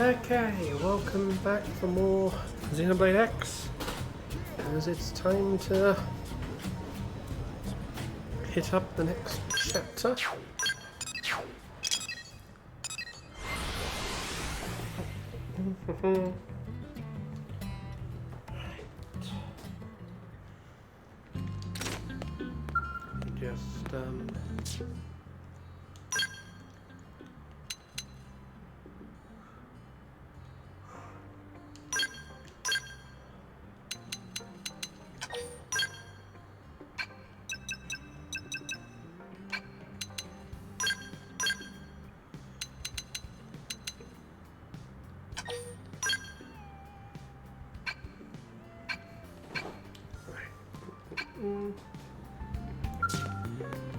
Okay, welcome back for more Xenoblade X, as it's time to hit up the next chapter. Just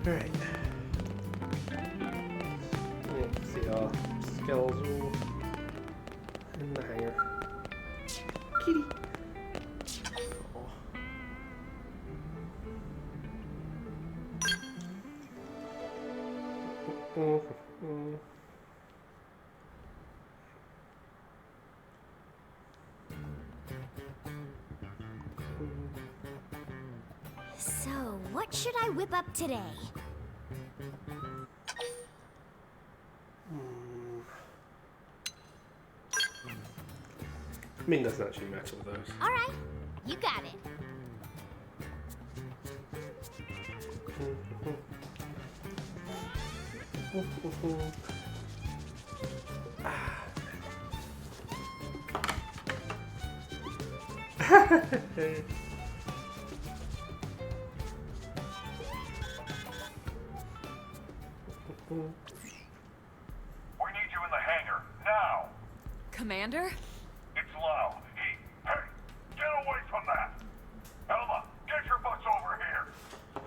Alright. Let's see our Skells all in the hangar. Kitty! Oh. So, what should I whip up today? I mean, doesn't actually matter with those. Alright, you got it. We need you in the hangar, now! Commander? It's Lau. Hey, get away from that! Elma, get your butts over here!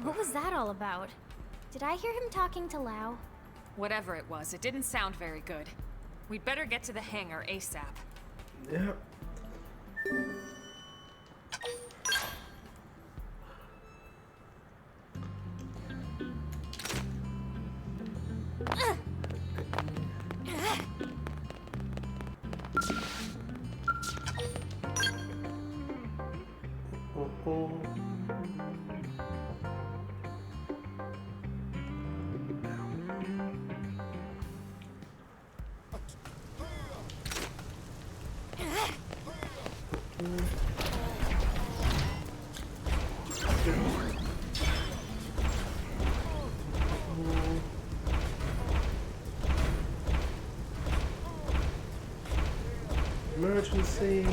What was that all about? Did I hear him talking to Lau? Whatever it was, it didn't sound very good. We'd better get to the hangar ASAP. Yeah. Emergency.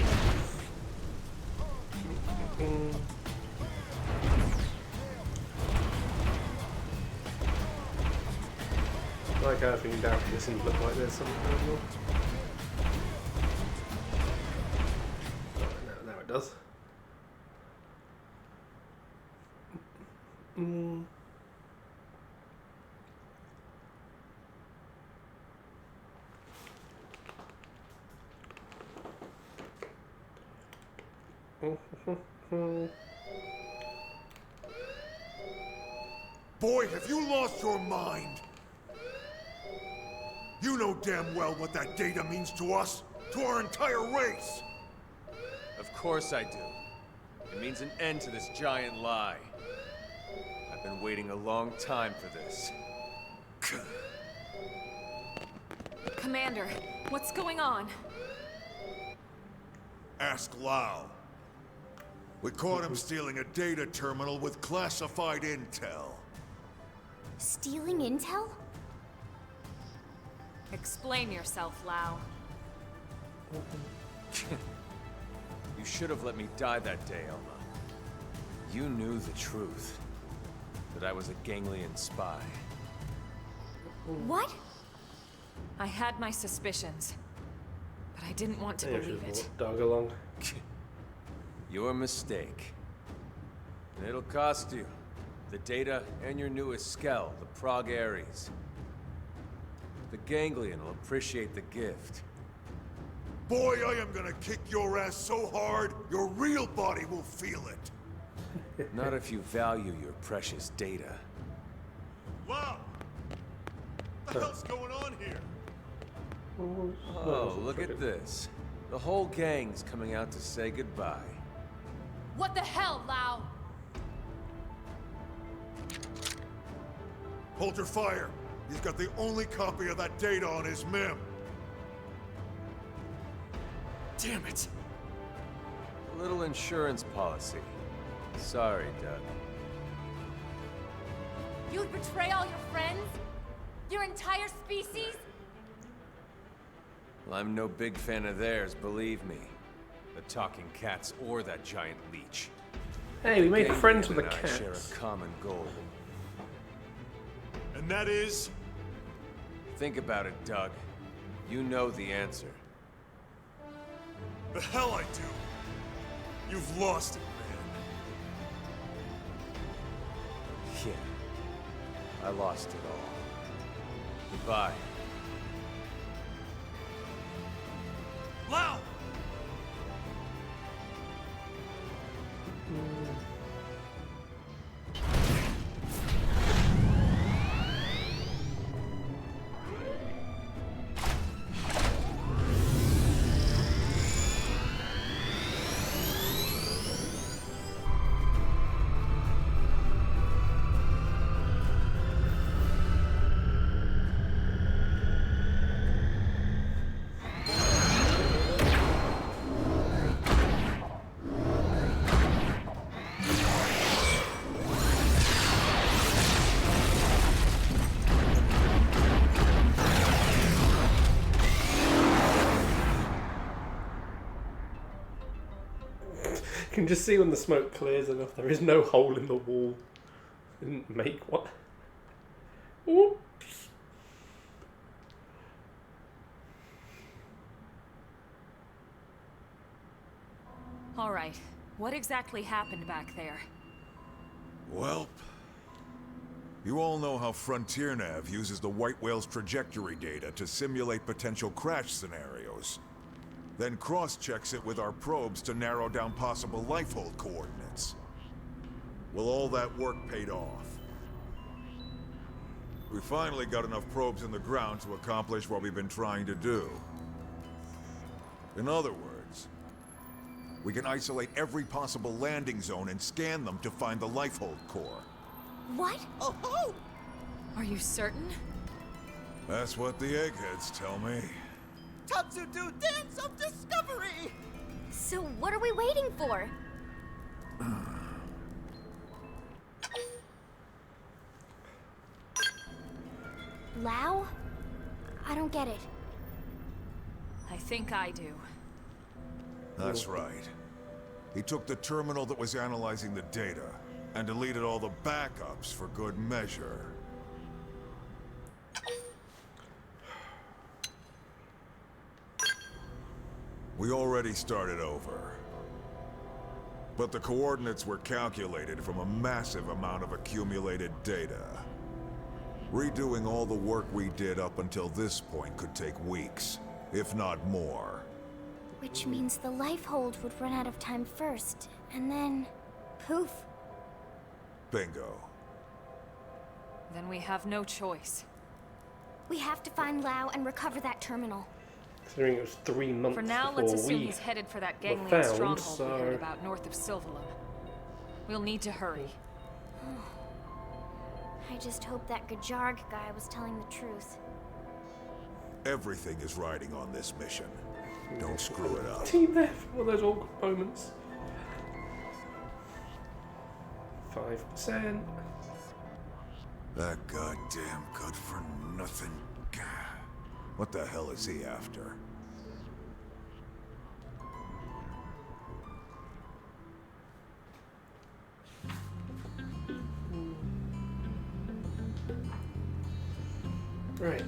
Like I think down this and look like there's something going on. Oh, now it does. Boy, have you lost your mind! You know damn well what that data means to us, to our entire race! Of course I do. It means an end to this giant lie. I've been waiting a long time for this. Commander, what's going on? Ask Lau. We caught him stealing a data terminal with classified intel. Stealing intel? Explain yourself, Lau. You should have let me die that day, Elma. You knew the truth. That I was a ganglion spy. What? I had my suspicions, but I didn't want to believe it. Dog along. Your mistake. And it'll cost you. The data and your newest Skell, the Prog Ares. The ganglion will appreciate the gift. Boy, I am gonna kick your ass so hard, your real body will feel it. Not if you value your precious data. Wow! What the hell's going on here? Oh, look at this. The whole gang's coming out to say goodbye. What the hell, Lau? Hold your fire. He's got the only copy of that data on his MIM. Damn it! A little insurance policy. Sorry, Doug. You'd betray all your friends? Your entire species? Well, I'm no big fan of theirs, believe me. The talking cats or that giant leech. Hey, we made Ganglion friends with the and I share cats. a common goal. And that is? Think about it, Doug. You know the answer. The hell I do. You've lost it, man. Yeah. I lost it all. Goodbye. Lau! You can just see when the smoke clears enough, there is no hole in the wall. Didn't make what? Oops. All right. What exactly happened back there? Welp. You all know how Frontier Nav uses the White Whale's trajectory data to simulate potential crash scenarios. Then cross-checks it with our probes to narrow down possible lifehold coordinates. Well, all that work paid off. We finally got enough probes in the ground to accomplish what we've been trying to do. In other words, we can isolate every possible landing zone and scan them to find the lifehold core. What? Oh-ho! Are you certain? That's what the eggheads tell me. Tatsu do dance of discovery! So what are we waiting for? Lau? I don't get it. I think I do. That's right. He took the terminal that was analyzing the data and deleted all the backups for good measure. We already started over. But the coordinates were calculated from a massive amount of accumulated data. Redoing all the work we did up until this point could take weeks, if not more. Which means the life hold would run out of time first, and then... poof. Bingo. Then we have no choice. We have to find Lau and recover that terminal. Considering it was 3 months For now, before let's assume we he's headed for that were ganglion found, stronghold we heard so... about north of Silvalum. We'll need to hurry. I just hope that Gajarg guy was telling the truth. Everything is riding on this mission. Don't screw it up. Team F, all those awkward moments. 5%. That goddamn good-for-nothing... What the hell is he after? Right.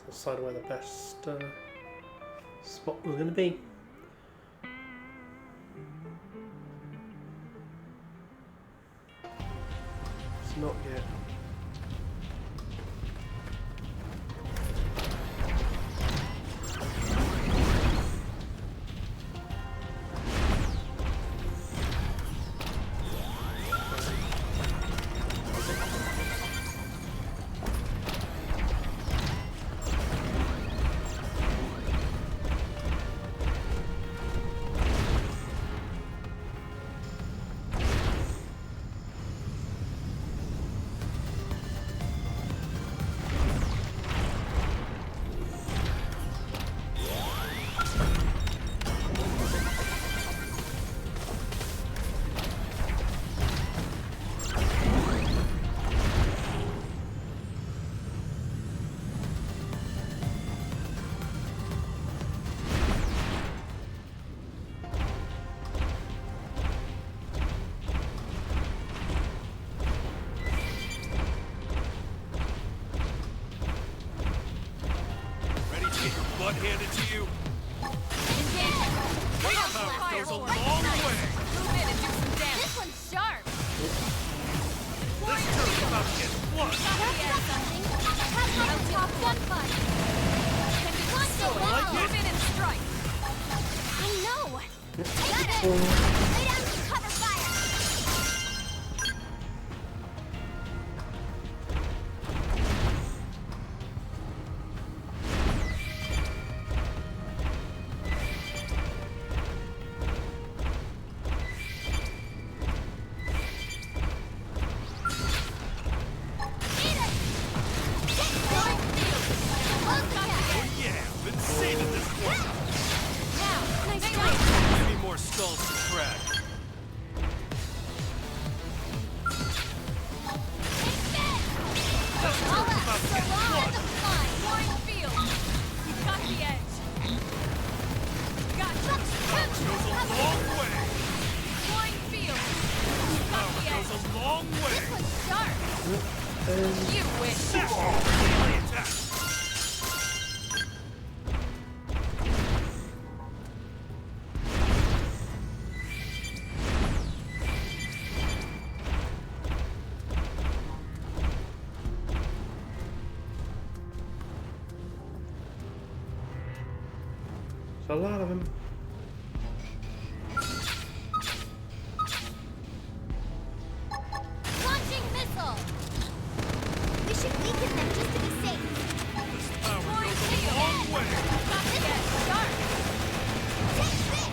decide where the best spot was going to be. It's not yet. Blood handed to you. Engaging. Power goes a long way. Move in and do some damage. This one's sharp. This turret's about to get flushed. That's something. Have my top gunfight. One So day well. move in and strike. I know. Got it. Lay down some cover fire. Oh yeah, been saving this one. Nice They strike. Give me more skulls to crack. All up. So long as the flying. Flying field. You've got the edge. Gotcha. Goes a long way. Flying field. You've got the Goes edge. a long way. This one's sharp. You wish. Melee attack. There's a lot of them. Launching missile. We should weaken them just to be safe. This power Flying goes a field. long way. Got the edge. Sharp. Take this.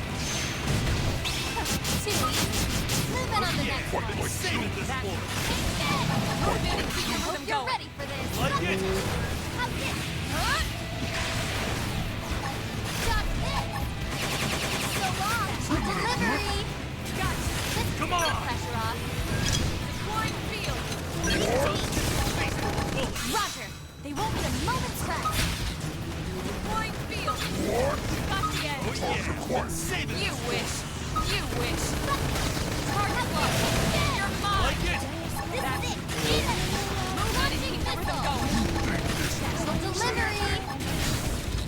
Too easy. Move in on the next one. Been saving this one. Move in and keep your Hope rhythm you're going. ready for this. Like it. How's this? Huh? Got this. So long. Delivery. Gotcha. Let's Come keep the on. pressure off. Flying field. Roger. They won't be a moment's rest. Flying field. Got the edge. Oh yeah, been saving You this wish. You wish. Target locked. You're mine. Like it. This is it. Eat it. Move in and keep your rhythm going. Delivery.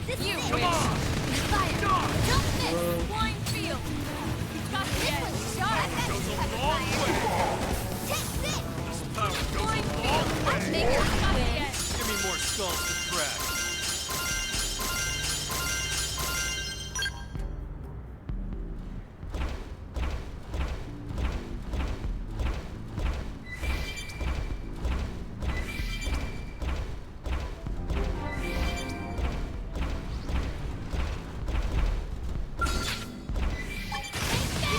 This You is it. wish. Fire. Don't miss. Flying field. Got the This edge. one's sharp. Goes a long way. Take this. This power goes Flying a field. long way. Make it Got the win. edge. Give me more skulls to crack. We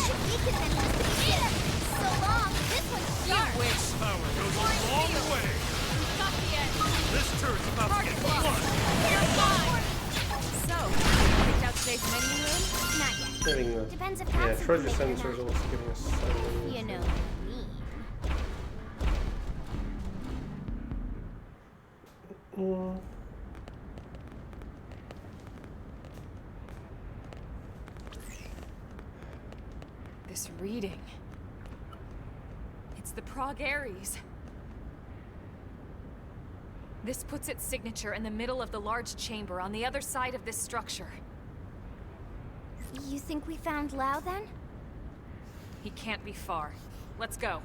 should weaken them just to be safe. So long. This one's You sharp. wish. Power goes a Flying long field. way. Got the edge. This turret's about to Target get locked. flushed. You're mine. So, picked out today's menu in? Not yet. Getting the Depends if yeah, Paxton treasure can make it or sensor is not. also giving us some. You know what I mean. This reading. It's the Prague Aries. This puts its signature in the middle of the large chamber on the other side of this structure. You think we found Lao then? He can't be far. Let's go.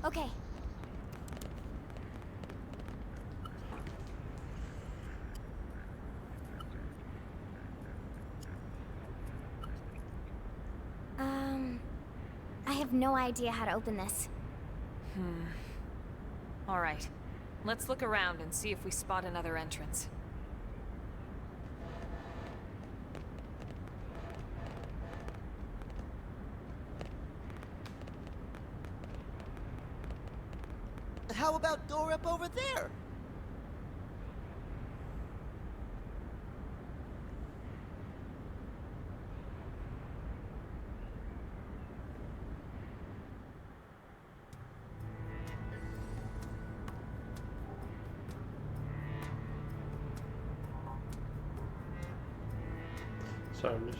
Okay. I have no idea how to open this. All right. Let's look around and see if we spot another entrance. How about door up over there? So I'm just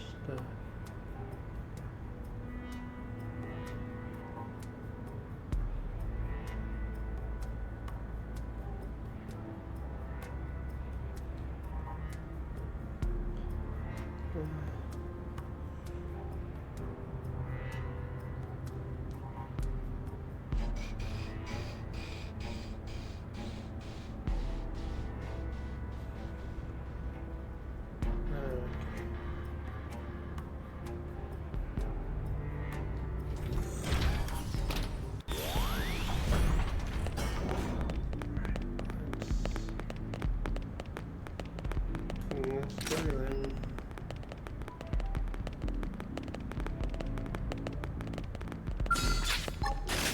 let's go then.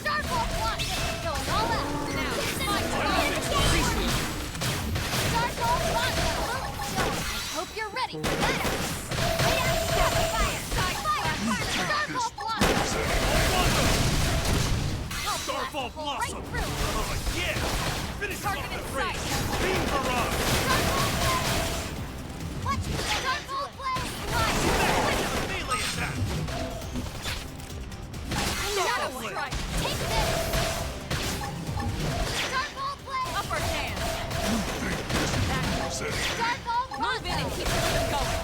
Starbolt block! Going all out! Now, it's my turn! Starbolt block! I hope you're ready for that! Lay down the fire! Starbolt block! Starbolt Blossom! Right through! Oh, yeah! Finish off Target the in race! sight. Beam barrage! Starbolt blade! Watch me! Starbolt blade! Melee attack! Shadow blade. strike! Take this! Starbolt blade! Upper hand. Starbolt Move in and keep the rhythm going.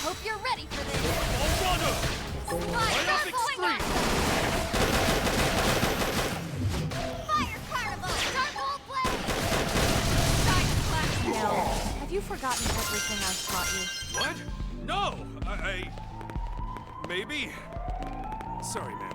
Hope you're ready for this! All runner! Myopic Streak! Fire Carnival! Starbolt blade! Side slash yell. Have you forgotten everything I've taught you? What? No! Maybe? Sorry, man.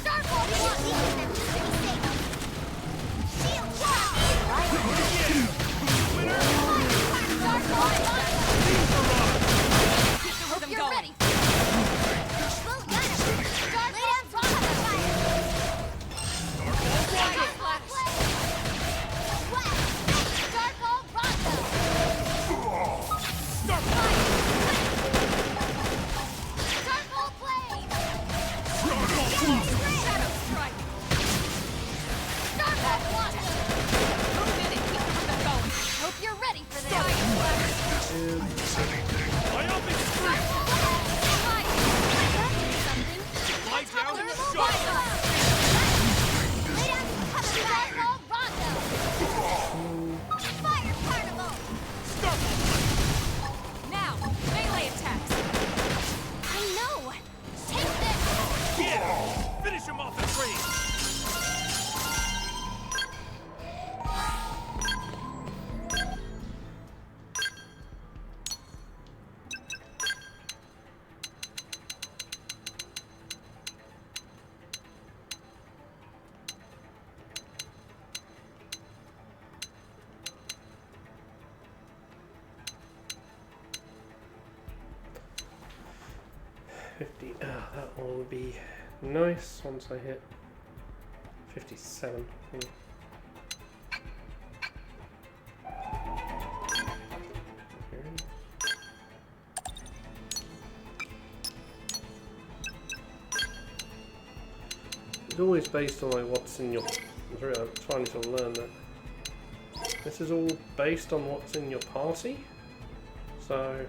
Starbolt block! Shield wall! Winner! Starbolt block! Beam barrage! Keep the Hope rhythm you're going. ready! Well done! Starbolt block! Starbolt Side slash. Starbolt Rondo! Starbolt! Starbolt blade! Shadow strike. Starbolt block! Move in and keep the rhythm going. Hope you're ready for this! Myopic streak! Something? Lie down and Starbolt shut! Lay down some cover! Starbolt Rondo! Fire Carnival! Starbolt! Now, melee attacks. I know! Take this! Yeah! Finish him off the train! That one would be nice once I hit 57. It's always based on like what's in your. I'm trying to learn that. This is all based on what's in your party. So So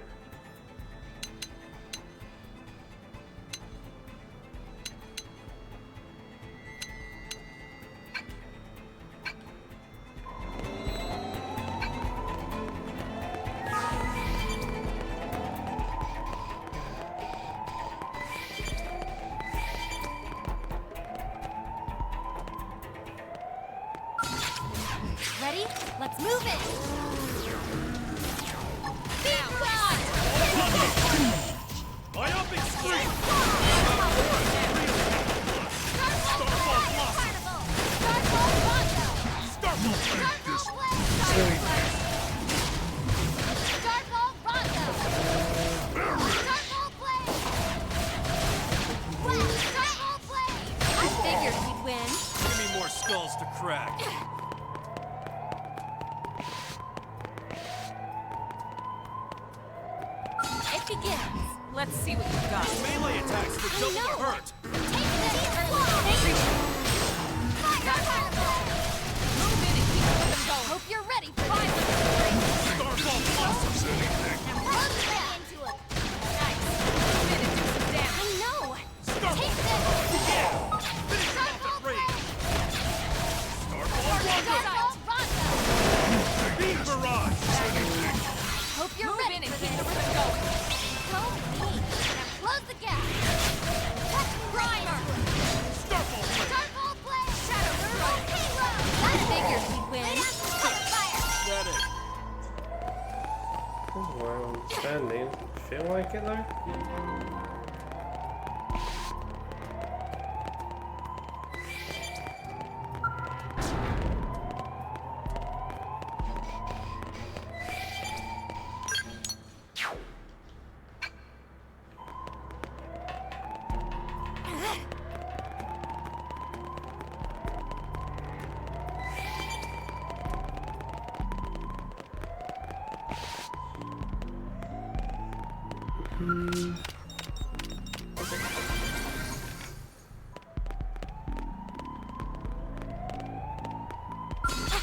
Ready? Let's move it! Beat Myopic Squeeze! I figured he'd win. Give me more skulls to crack. It begins. Let's see what you've got. Melee attacks for double the hurt. Move in and keep the rhythm going. Hope you're ready for this. Starfall blossoms anything. Nice. Move in and do some damage. I know. Starfall. Take this. Yeah. Finish him off at range. Starfall Rondo. Beam barrage. Hope you're Move ready in and for keep the this. rhythm going. Go me. Now close the gap. Touch Primer. Starfall blade. Starfall Blade. Shadow Strike. Halo. I figured he'd win. Cut fire. That it. this is where I'm standing. Feel like it though?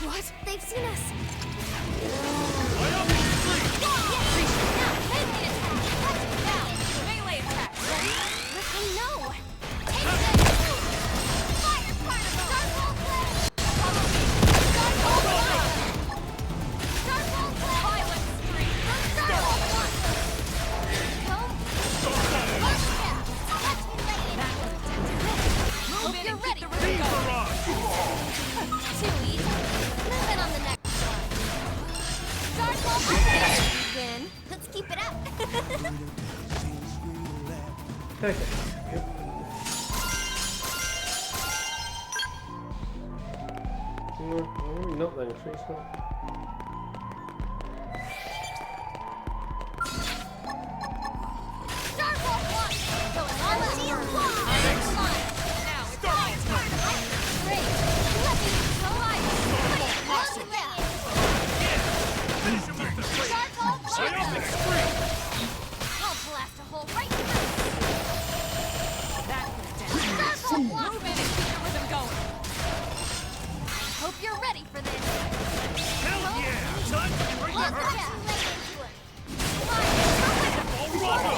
What? They've seen us. Myopic Squeeze. Now, melee attack. Touch it down. Melee attack. Ready? I know. Take this. Fire Particle. Starfall Blade. Starfall Blade. Starfall Blade. Violent scream. Starfall Blade. Close the gap. Touch me, lady. Move in You're and ready. keep the rhythm Beam going. barrage. Too easy. Move it on the next one. Starfall Blade. Win. Let's keep it up. Okay. Yep. No, not then, please not. Starfall Blade. Going all out. Next one. Now it's Starfall blade. Great. Let me go live. Close the gap. Finish him off at range. Starfall Myopic Blade. Scream. I'll blast a hole right through. that was down. Starfall Blade. Move in and keep the rhythm going. Hope you're ready for this. Hell yeah. Time to bring the Close the hurt. gap. Lay into it. Starfall Rondo.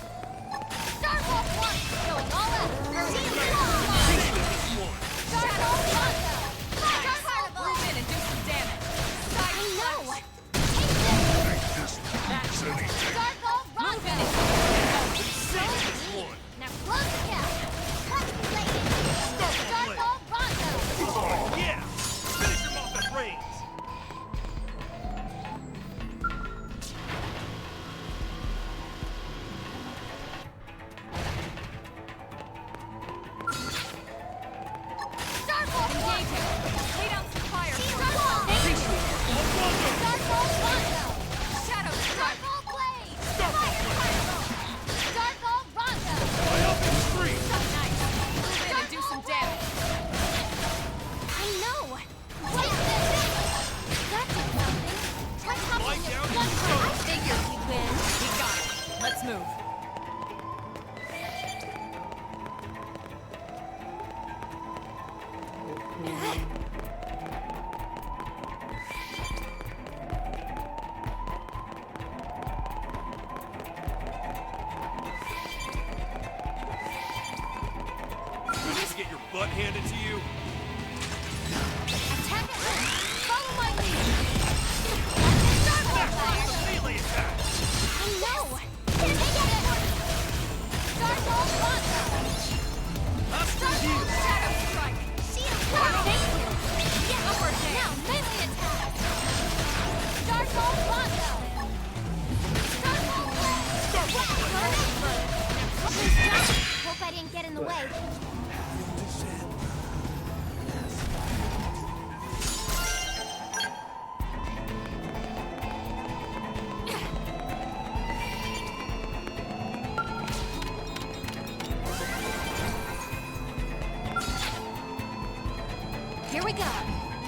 Starfall Blade. Going all out. Starfall Rondo. Fire Particle. Move in and do some damage. I know. Take this. Starfall Move in and Rondo. keep the rhythm going. This one. Now close the gap. Touch me, lady. Starfall Rondo. Yeah. Finish him off at range. Starfall Engage Blade. him. Lay down some fire. Starfall Blade. Rondo. Starfall Rondo. Shadow strike. Starfall Blade. Starfall Fire Particle. Starfall Rondo. Myopic Scream. Nice. Move in and do some damage. I know. Take this. That did something. Try topping Lie it down one and time. go. I figured you'd win. We got it. Let's move.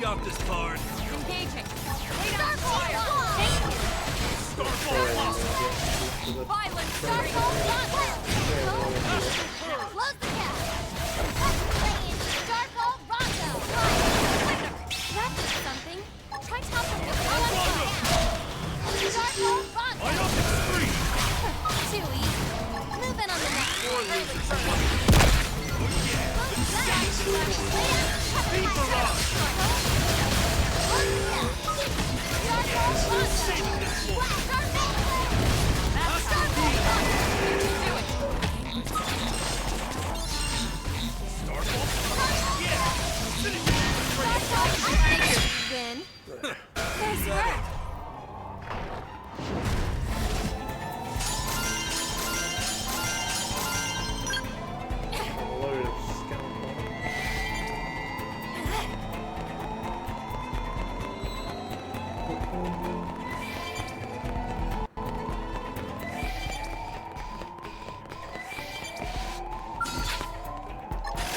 got this card. Engaging. Lay down fire. Starfall lost. Violent fury. Close the gap. Starfall Rondo. That did something. Try toppling the Starfall Rondo. I up it's free. Too easy. Move in on the next one. Beat barrage. Saving this one. Starfall. Yeah. Finish it. Win. There's Red. Load of skeleton.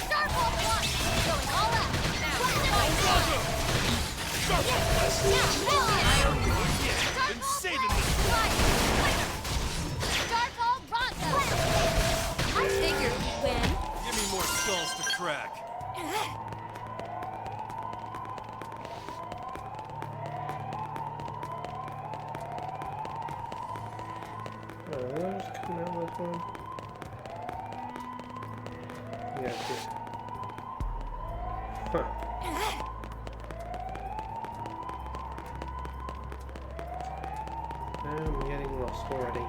Starfall one. Going all out. Been saving this one. Starfall Rondo. I figured you'd win. Give me more skulls to crack. Oh, did I just come out with one? Yeah, it did. Huh. I'm getting lost already.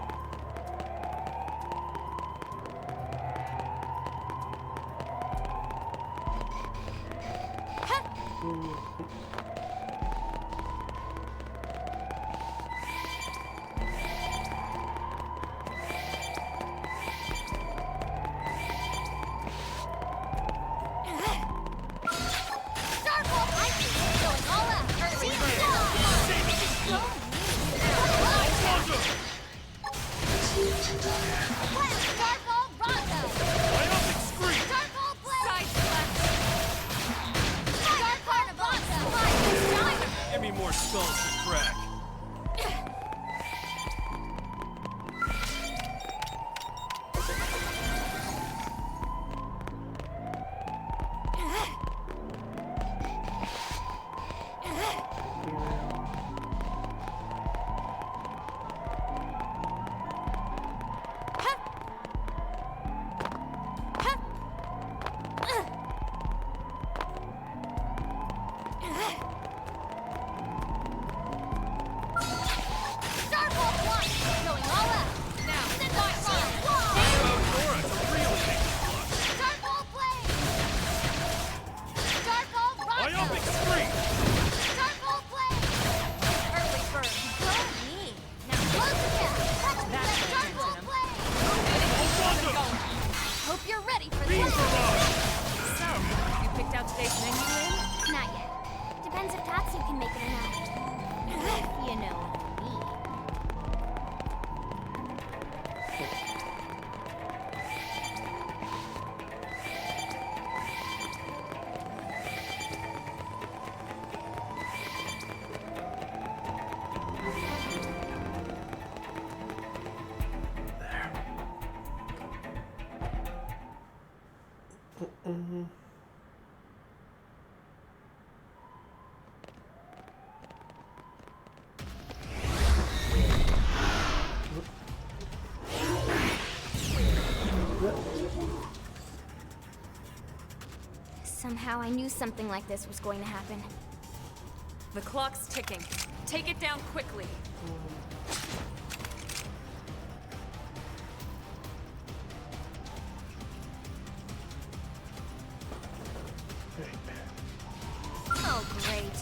Starfall Icy. Going all out. Saving this one. Starfall Rondo. Myopic scream. Starfall Blade. Side left. Starfall Rondo. Give me more skulls to crack. Starfall one. Going all out. Now, Starfall Aurora to real big plus. Starfall Blade. Starfall Rondo. Myopic scream. Starfall Blade. early bird. Go me. Now close the gap. That's Starfall him. Blade. Rondo. Hope you're ready for Beam this. barrage. So, you picked out today's menu, Lynn? Not yet. Depends if Tatsu can make it or not. You know what I mean. Somehow I knew something like this was going to happen. The clock's ticking. Take it down quickly. Oh, great.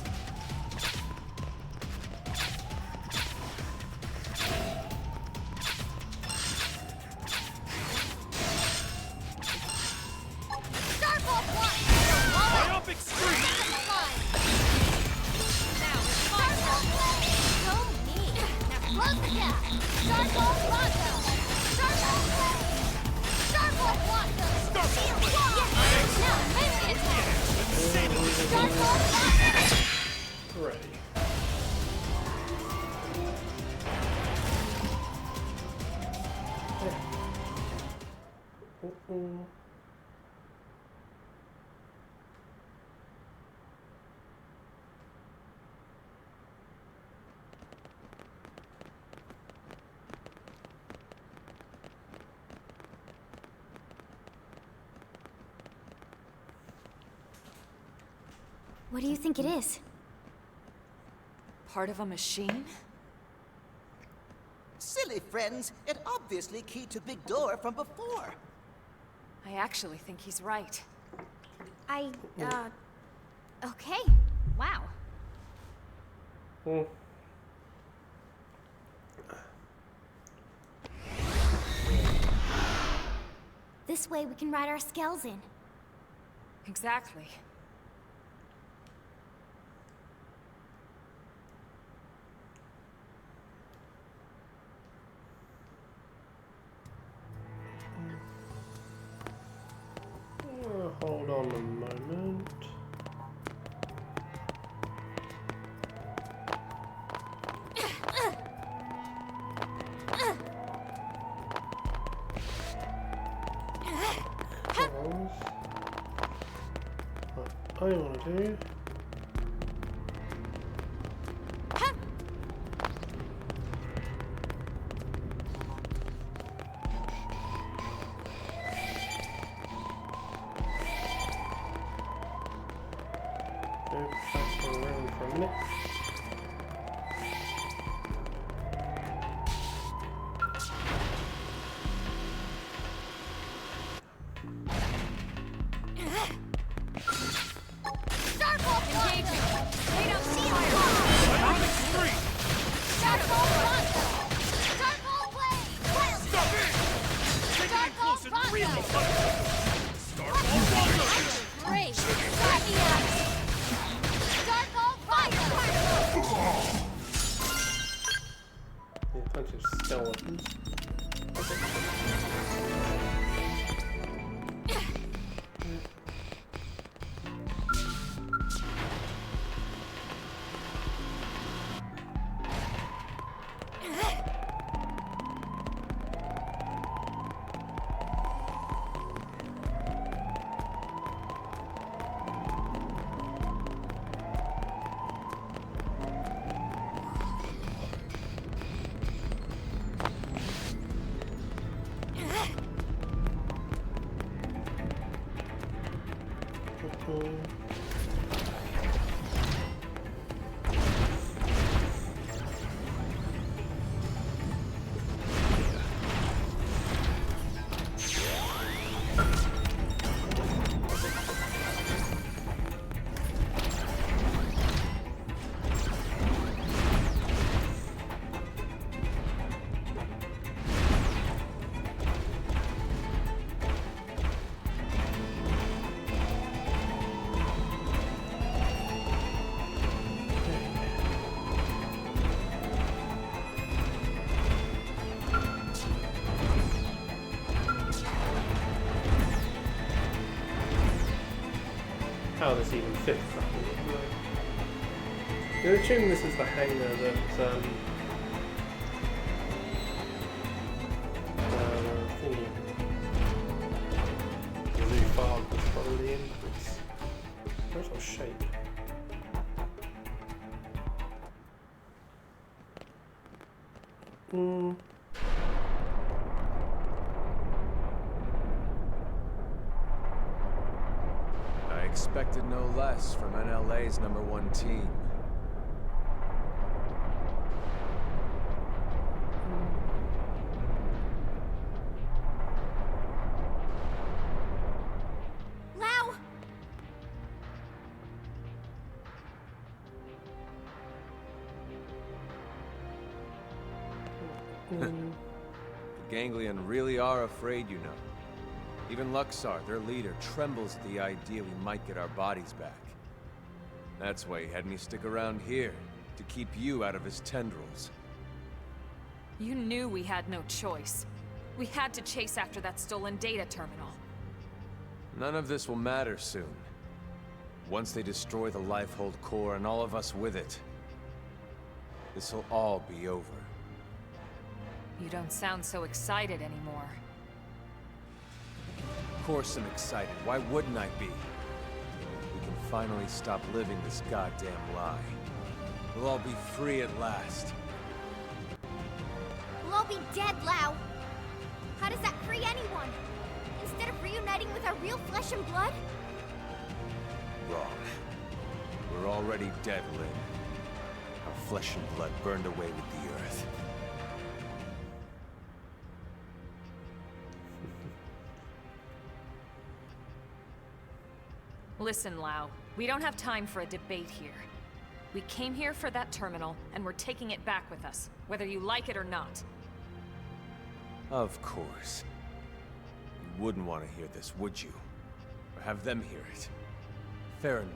Starfall one. Myopic scream. Now, Starfall Blade. Go me. Now close the gap. Starfall Rondo. Starfall Blade. Starfall Rondo. Starfall Blade. Now, melee attack. Saving this one. Starfall Rondo. What do you think it is? Part of a machine? Silly friends, it obviously keyed to big door from before. I actually think he's right. Okay. Wow. Hmm. This way we can ride our Skells in. Exactly. Hold on a moment. What I want to do. Go back around for a minute. Starbolt Engaging! Tornado Shield! Ironic Street! Starbolt Bronco! Starbolt Blade! Wild Stop it! Taking it close and real! Starbolt Bronco! Great! Guardian! Starbolt Fire! Yeah, plenty of Skell weapons. How this even fits properly. You're assuming this is the hangar that thingy. The Zoo Farm was probably in. It's very sort of shape. I expected no less from NLA's #1 team. Lau! The Ganglion really are afraid, you know. Even Luxar, their leader, trembles at the idea we might get our bodies back. That's why he had me stick around here, to keep you out of his tendrils. You knew we had no choice. We had to chase after that stolen data terminal. None of this will matter soon. Once they destroy the Lifehold core and all of us with it, this'll all be over. You don't sound so excited anymore. Of course I'm excited. Why wouldn't I be? We can finally stop living this goddamn lie. We'll all be free at last. We'll all be dead, Lau! How does that free anyone? Instead of reuniting with our real flesh and blood? Wrong. We're already dead, Lynn. Our flesh and blood burned away with the earth. Listen, Lau. We don't have time for a debate here. We came here for that terminal, and we're taking it back with us, whether you like it or not. Of course. You wouldn't want to hear this, would you? Or have them hear it? Fair enough.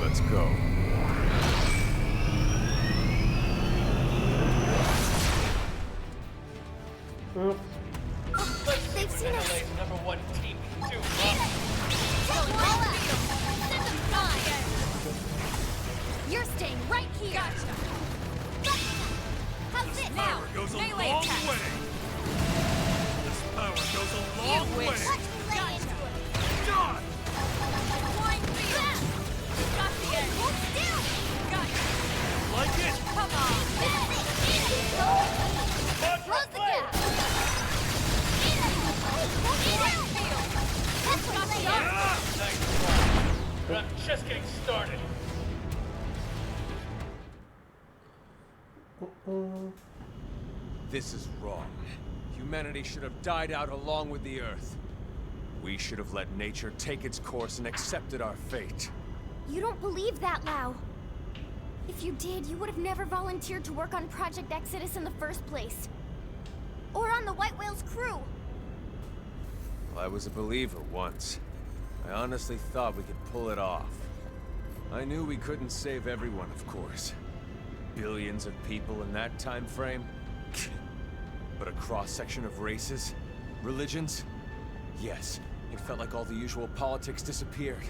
Let's go. They've seen us. Xenoblade's #1 team too. Going all out. Send them flying. You're staying right here. Gotcha. How's it now? Power goes a melee long attack. way. This power goes a long You way. wish. Watch me lay into it. God! Flying field. Got the edge. Hold still. Gotcha. Like it? Come on. Close the gap. That's what they are. Nice try. But I'm just getting started. This is wrong. Humanity should have died out along with the Earth. We should have let nature take its course and accepted our fate. You don't believe that, Lau. If you did, you would have never volunteered to work on Project Exodus in the first place. Or on the White Whale's crew. Well, I was a believer once. I honestly thought we could pull it off. I knew we couldn't save everyone, of course. Billions of people in that time frame. But a cross-section of races, religions? Yes, it felt like all the usual politics disappeared.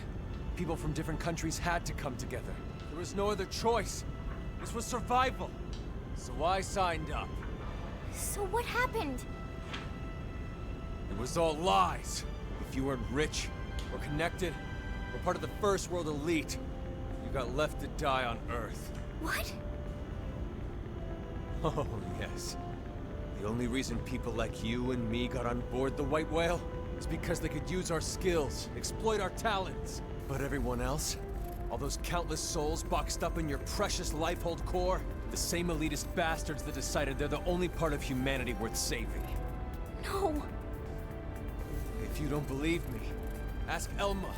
People from different countries had to come together. There was no other choice. This was survival. So I signed up. So what happened? It was all lies. If you weren't rich, or connected, or part of the first world elite, you got left to die on Earth. What? Oh, yes. The only reason people like you and me got on board the White Whale is because they could use our skills, exploit our talents. But everyone else? All those countless souls boxed up in your precious life-hold core? The same elitist bastards that decided they're the only part of humanity worth saving. No. If you don't believe me, ask Elma.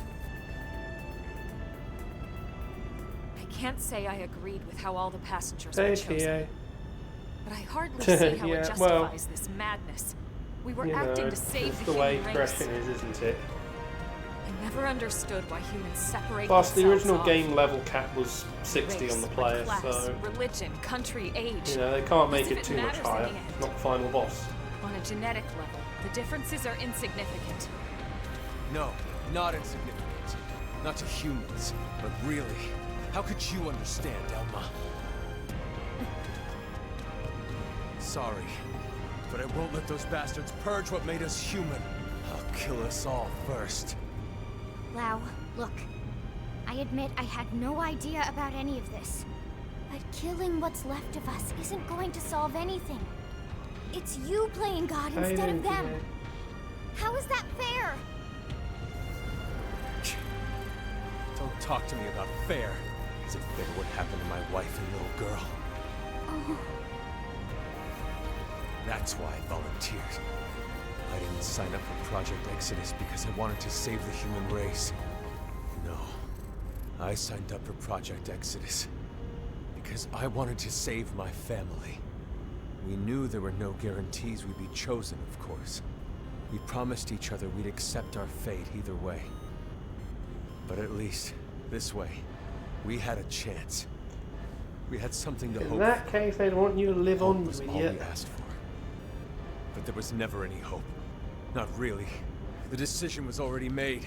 I can't say I agreed with how all the passengers Hey, were chosen, TA. but I hardly see how Yeah, it well, justifies this madness. We were You acting know, to save it's the the way human race. progression is, isn't it? I never understood why humans separate Plus, the themselves original off. game level cap was 60 Race, on the player, class, so religion, country, age. you know they can't make As if it too much matters in higher. the end. It's not the final boss. On a genetic level, the differences are insignificant. No, not insignificant. Not to humans. But really, how could you understand, Elma? Sorry, but I won't let those bastards purge what made us human. I'll kill us all first. Lau, look. I admit I had no idea about any of this. But killing what's left of us isn't going to solve anything. It's you playing God I instead know, of them. TA. How is that fair? Don't talk to me about fair. As if fair would happen to my wife and little girl. Oh, That's why I volunteered. I didn't sign up for Project Exodus because I wanted to save the human race. No. I signed up for Project Exodus because I wanted to save my family. We knew there were no guarantees we'd be chosen, of course. We promised each other we'd accept our fate either way. But at least, this way, we had a chance. We had something to hope In for. that case, they'd want you to live Hope on, you was all idiot. we asked for. But there was never any hope. Not really. The decision was already made.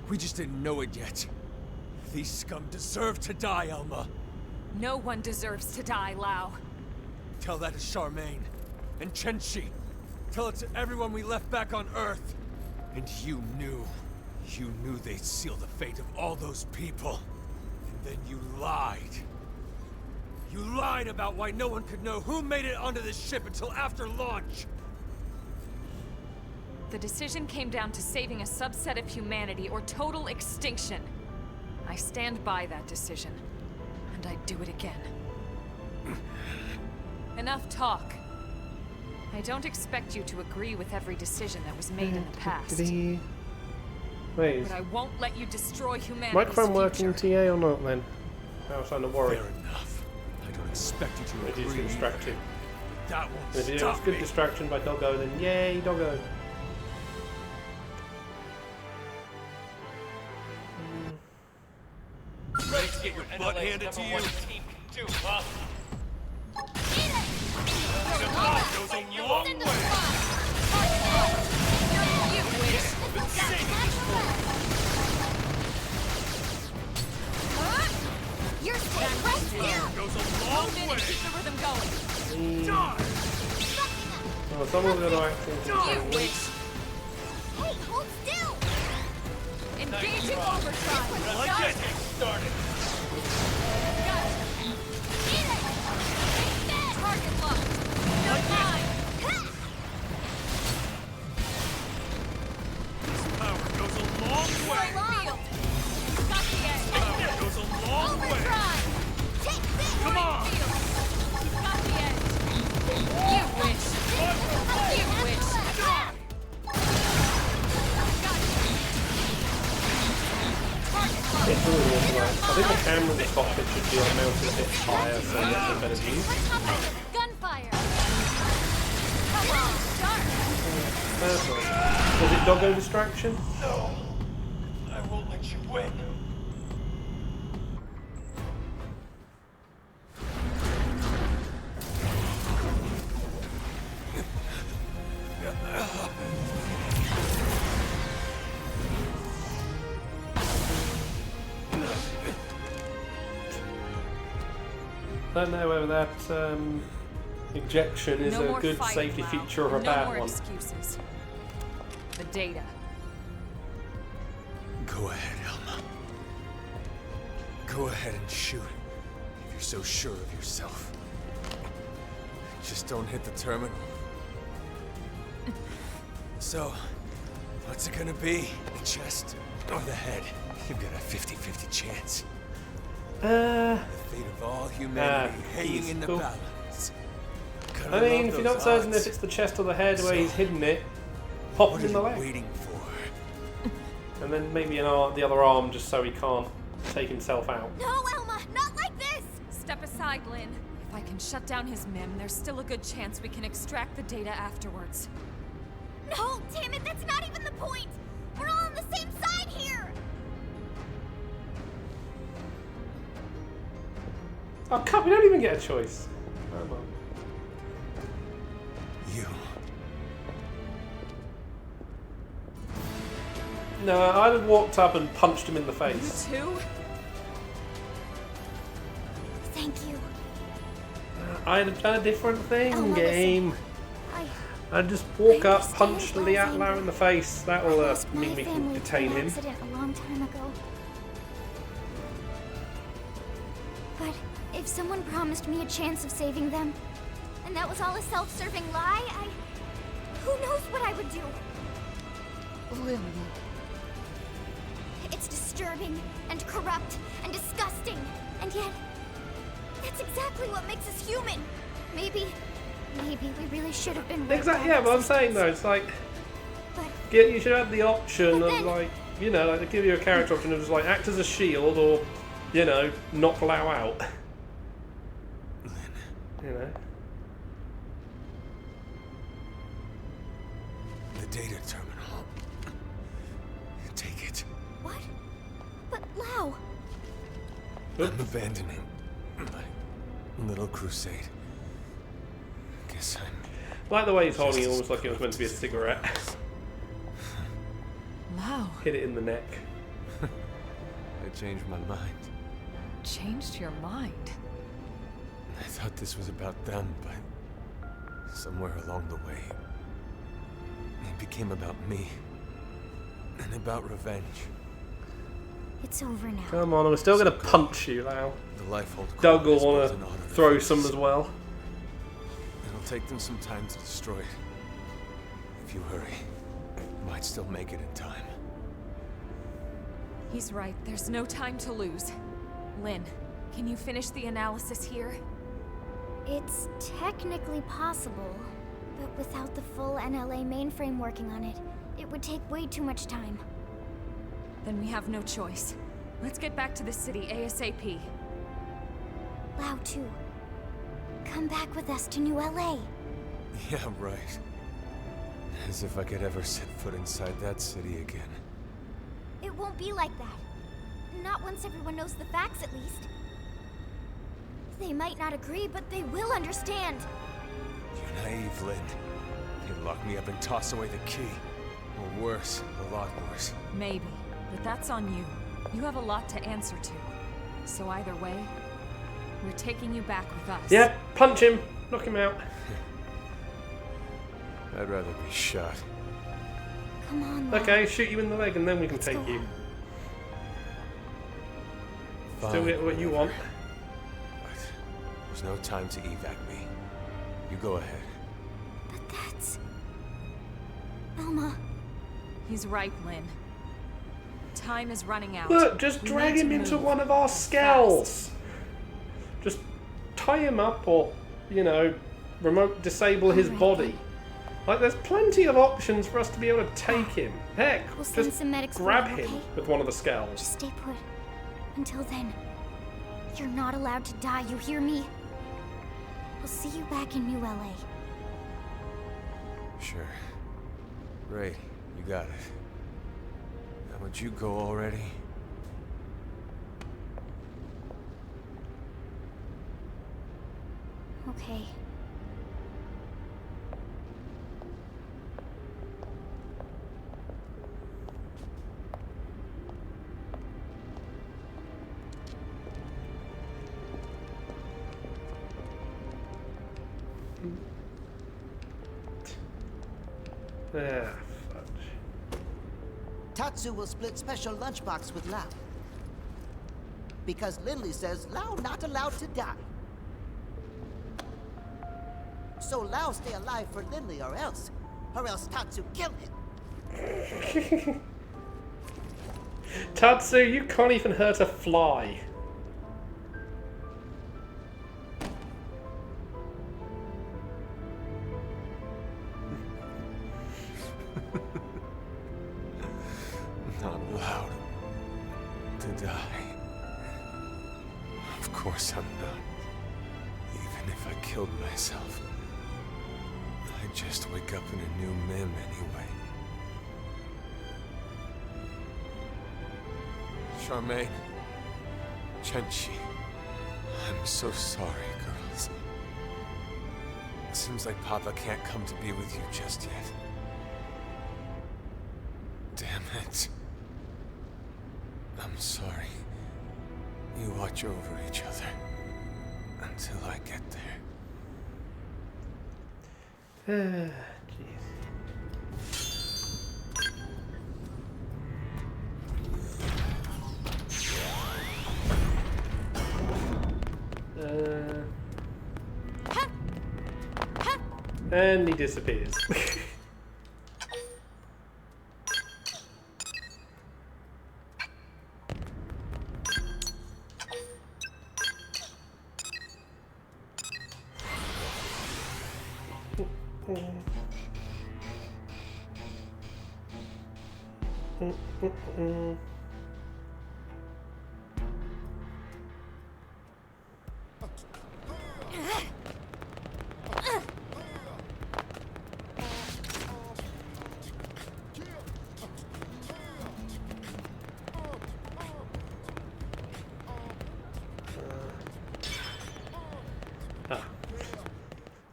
We just didn't know it yet. These scum deserve to die, Elma. No one deserves to die, Lau. Tell that to Charmaine. And Chenchi. Tell it to everyone we left back on Earth. And you knew they'd seal the fate of all those people. And then you lied. You lied about why no one could know who made it onto this ship until after launch. The decision came down to saving a subset of humanity or total extinction. I stand by that decision, and I'd do it again. Enough talk. I don't expect you to agree with every decision that was made in the past. Wait, is But I won't let you destroy humanity's microphone working future. TA or not then? I was starting to worry. Fair enough. I don't expect you to Maybe agree. it's going to distract you. That won't If it was stop good me. distraction by Doggo, then yay, Doggo. Ready to get your butt handed to you? Team can do, huh? The blood goes a long way. You're staying right there! Goes a long way. Keep the rhythm going. Die. Oh, someone's going to actually... You wish. Hey, hold still! Engaging overdrive. Like it. Get started. Target locked. You're fine. Power goes a long way. Field. Got the edge. Power goes a long way. Overdrive! Take this! Come on. Got the edge. You wish. You wish. It's really awful. I think the camera in the cockpit should be like mounted a bit higher so you get a better view. What's happening? Gunfire! Come on, start! That's right. Was it Doggo distraction? No. I won't let you win. I don't know whether that ejection is No a more good fighting, safety Lau. feature or a No bad more one. excuses. The data. Go ahead, Elma. Go ahead and shoot. If you're so sure of yourself. Just don't hit the terminal. So, what's it gonna be? The chest or the head? You've got a 50-50 chance. The fate of all humanity hanging in the cool. balance. I mean, if you're not certain if it's the chest or the head where he's hidden it, pop What him are in the you leg. waiting for? And then maybe the other arm just so he can't take himself out. No, Elma, not like this! Step aside, Lynn. If I can shut down his MIM, there's still a good chance we can extract the data afterwards. No, damn it, that's not even the point! We're all on the same side here! Oh, come, we don't even get a choice. Oh, well. You. No, I'd have walked up and punched him in the face. You too? Thank you. I'd have done a different thing, Elma, game. I'd just walk I up, understand punch the Lau's Atlar anger. in the face. I That'll lost my mean we can family to detain an him. accident a long time ago. But if someone promised me a chance of saving them, and that was all a self-serving lie, who knows what I would do? It's disturbing and corrupt and disgusting, and yet that's exactly what makes us human. Maybe we really should have been. Exactly. Yeah, but I'm saying though, it's like But you should have the option But of then- like, you know, like they give you a character option of just like act as a shield or, you know, knock Lau out. You know. The data terminal. Take it. what? But Lau, I'm abandoning my little crusade. Guess I'm... Like the way he's holding it, almost like it was meant to be a cigarette. Hit it in the neck. I changed my mind. Changed your mind? I thought this was about them, but somewhere along the way, it became about me. And about revenge. It's over now. Come on, I'm still gonna punch you, Lau. The life-hold Doug will is want built to in honor of throw this. some as well. It'll take them some time to destroy it. If you hurry, you might still make it in time. He's right. There's no time to lose. Lynn, can you finish the analysis here? It's technically possible, but without the full NLA mainframe working on it, it would take way too much time. Then we have no choice. Let's get back to the city ASAP. Lau too. Come back with us to New LA. Yeah, right. As if I could ever set foot inside that city again. It won't be like that. Not once everyone knows the facts, at least. They might not agree, but they will understand. You're naive, Lynn. You'd lock me up and toss away the key. Or worse, a lot worse. Maybe, but that's on you. You have a lot to answer to. So either way, we're taking you back with us. Yeah, punch him. Knock him out. I'd rather be shot. Come on, Lau. Okay, shoot you in the leg and then we can Let's take go you. on. Still get what you want. But there's no time to evac me. You go ahead. But that's... Elma. He's right, Lynn. Time is running out. Look, just We drag need to him into move. one of our Fast. skells. Just tie him up or, you know, remote disable his Alright, body. Like, there's plenty of options for us to be able to take him. Heck, We'll send just some medics for grab you, him okay? with one of the skells. Just stay put. Until then, you're not allowed to die, you hear me? I'll see you back in New LA. Sure. Great, you got it. Now would you go already? Okay. Ah, fudge. Tatsu will split special lunchbox with Lau. Because Lindley says Lau not allowed to die. So Lau stay alive for Lindley or else Tatsu kill him. Tatsu, you can't even hurt a fly. Not allowed to die. Of course I'm not. Even if I killed myself, I'd just wake up in a new Mim anyway. Charmaine, Chenchi, I'm so sorry, girls. It seems like Papa can't come to be with you just yet. Damn it. I'm sorry. You watch over each other until I get there. And he disappears.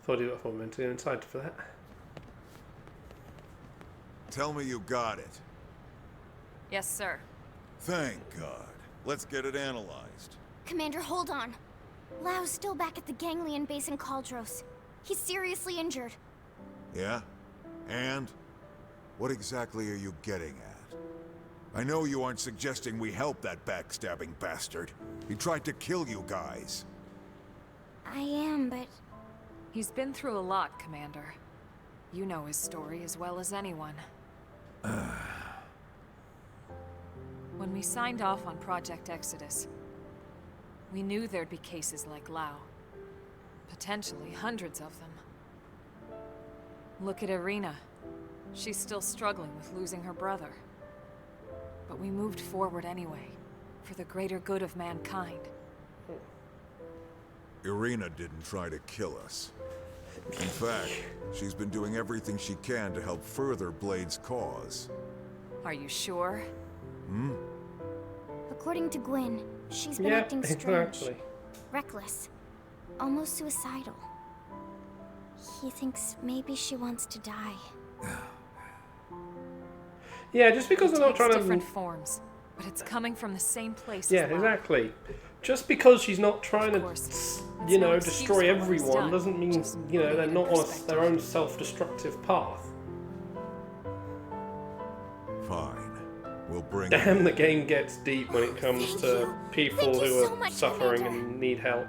Thought he was meant to go inside for that. Tell me you got it. Yes, sir. Thank God. Let's get it analyzed. Commander, hold on. Lau's still back at the ganglion base in Caldros. He's seriously injured. Yeah? And? What exactly are you getting at? I know you aren't suggesting we help that backstabbing bastard. He tried to kill you guys. I am, but... He's been through a lot, Commander. You know his story as well as anyone. When we signed off on Project Exodus, we knew there'd be cases like Lau. Potentially hundreds of them. Look at Irina. She's still struggling with losing her brother. But we moved forward anyway, for the greater good of mankind. Irina didn't try to kill us. In fact, she's been doing everything she can to help further Blade's cause. Are you sure? According to Gwyn, she's been Yeah, acting strange. exactly. Reckless. Almost suicidal. He thinks maybe she wants to die. Yeah, just because they're not Takes trying different to... forms, but it's coming from the same place Yeah, as Lau. exactly. Just because she's not trying Of to, course. you It's no know, excuse destroy for what he's everyone done. doesn't mean, Just you know, putting they're it in not on perspective. their own self-destructive path. Fine. We'll bring Damn, the game gets deep when it comes to people Thank you who so are much, suffering Commander. and need help.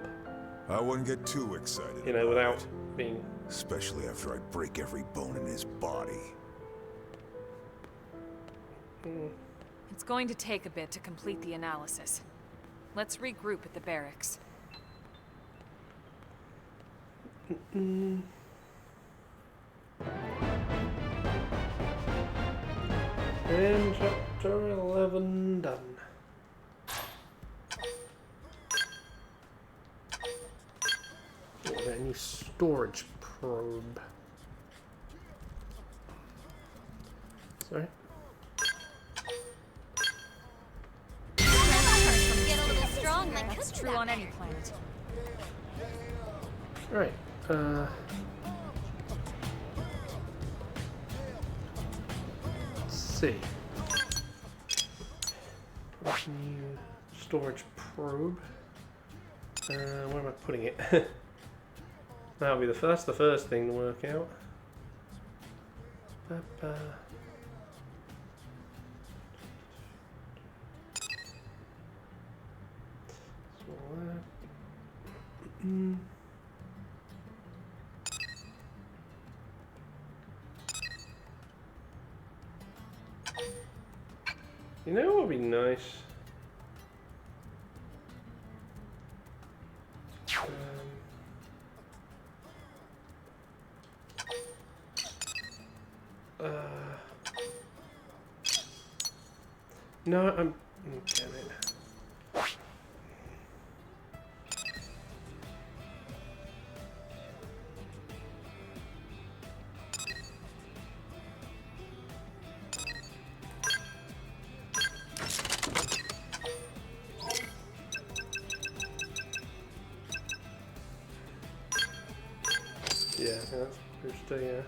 I wouldn't get too excited. You know, about without it, being... especially after I break every bone in his body. It's going to take a bit to complete the analysis. Let's regroup at the barracks. And chapter 11 done. Oh, I need storage probe. Sorry. Get a little strong, like That's true on any planet. Right. Let's see. New storage probe. Where am I putting it? That'll be the first thing to work out. Ba-ba. So that. You know what would be nice? No, I'm... Damn it. Yeah, that's pretty, yeah.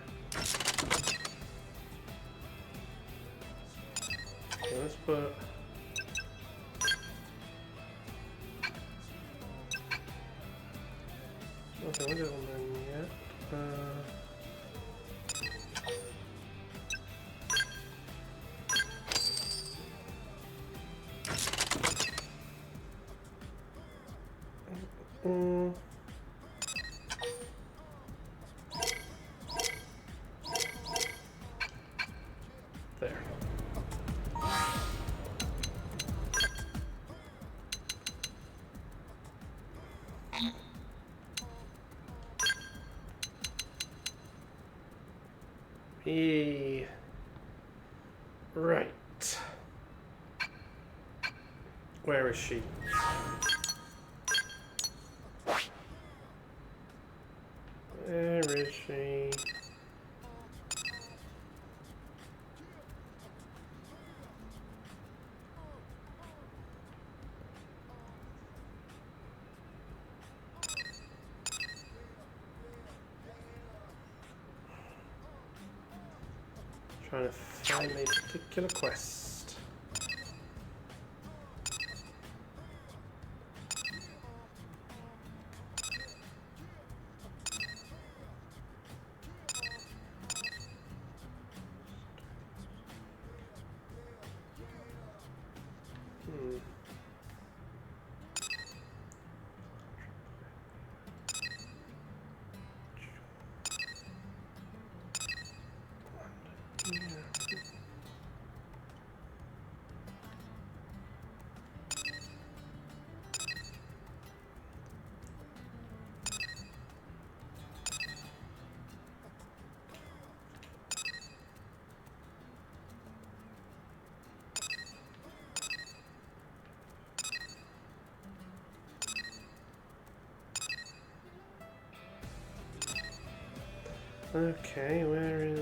Okay, let's put... Okay, we'll do it on then yet. There. Right. Where is she? Where is she? Trying to find a particular quest. Okay, where is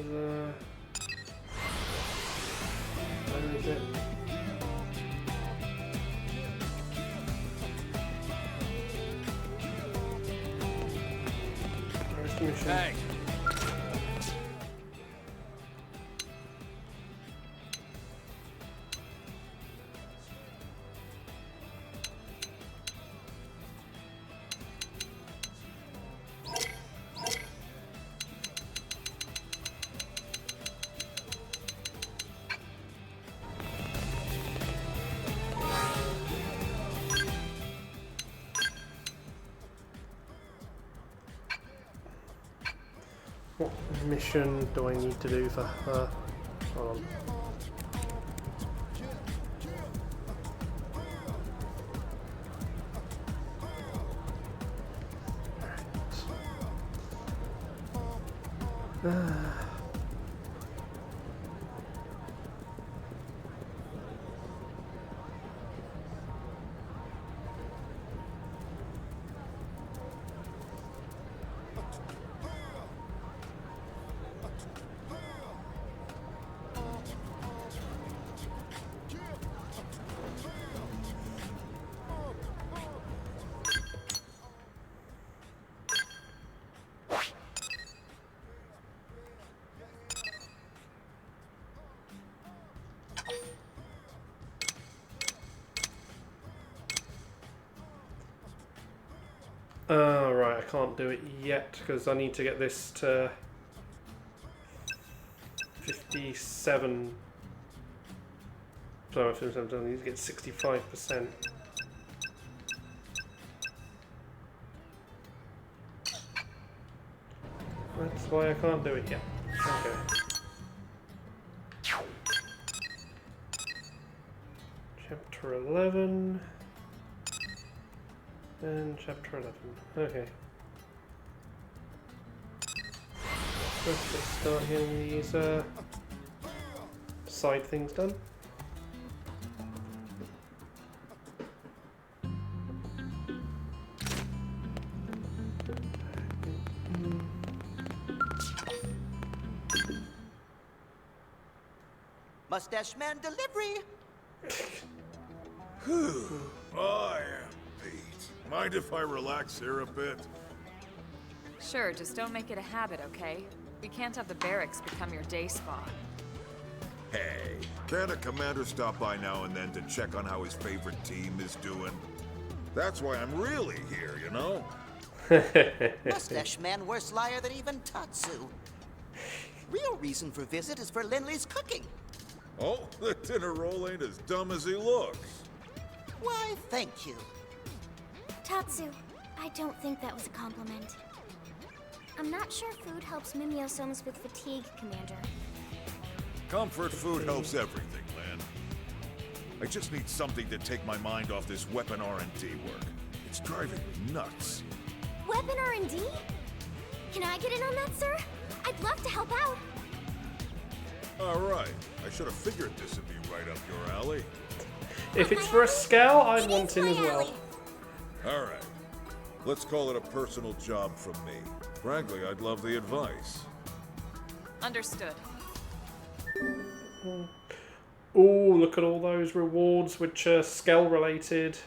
it? Where's the mission? Hey! What mission do I need to do for her? Hold on. Right, I can't do it yet because I need to get this to 57. Sorry, 57, I need to get 65%. That's why I can't do it yet. Okay. Chapter 11. And chapter 11. Okay. Let's start getting these side things done. Mustache Man delivery. I am beat. Mind if I relax here a bit? Sure, just don't make it a habit, okay? We can't have the barracks become your day spa. Hey, can't a commander stop by now and then to check on how his favorite team is doing? That's why I'm really here, you know? Mustache Man worse liar than even Tatsu. Real reason for visit is for Lindley's cooking. Oh, the dinner roll ain't as dumb as he looks. Why, thank you. Tatsu, I don't think that was a compliment. I'm not sure food helps Mimio-sums with fatigue, Commander. Comfort food helps everything, Lynn. I just need something to take my mind off this weapon R&D work. It's driving me nuts. Weapon R&D? Can I get in on that, sir? I'd love to help out. All right. I should have figured this would be right up your alley. If it's for a Skell, I'd It want is him my as well. alley. All right. Let's call it a personal job from me. Frankly, I'd love the advice. Understood. Oh, look at all those rewards which are Skell related.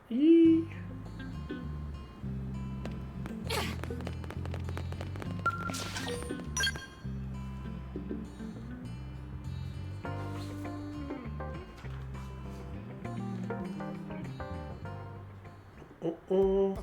Yee. Oh.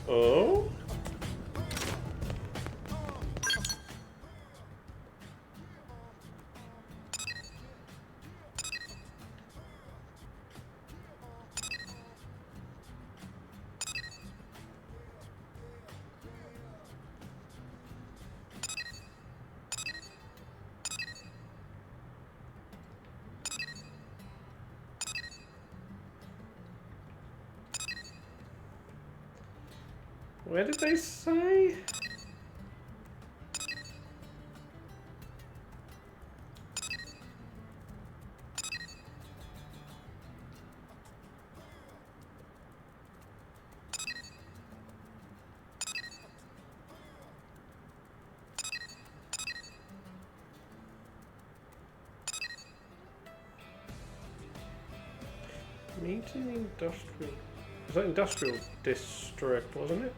Oh. Where did they say? Meeting industrial. Was that industrial district, wasn't it?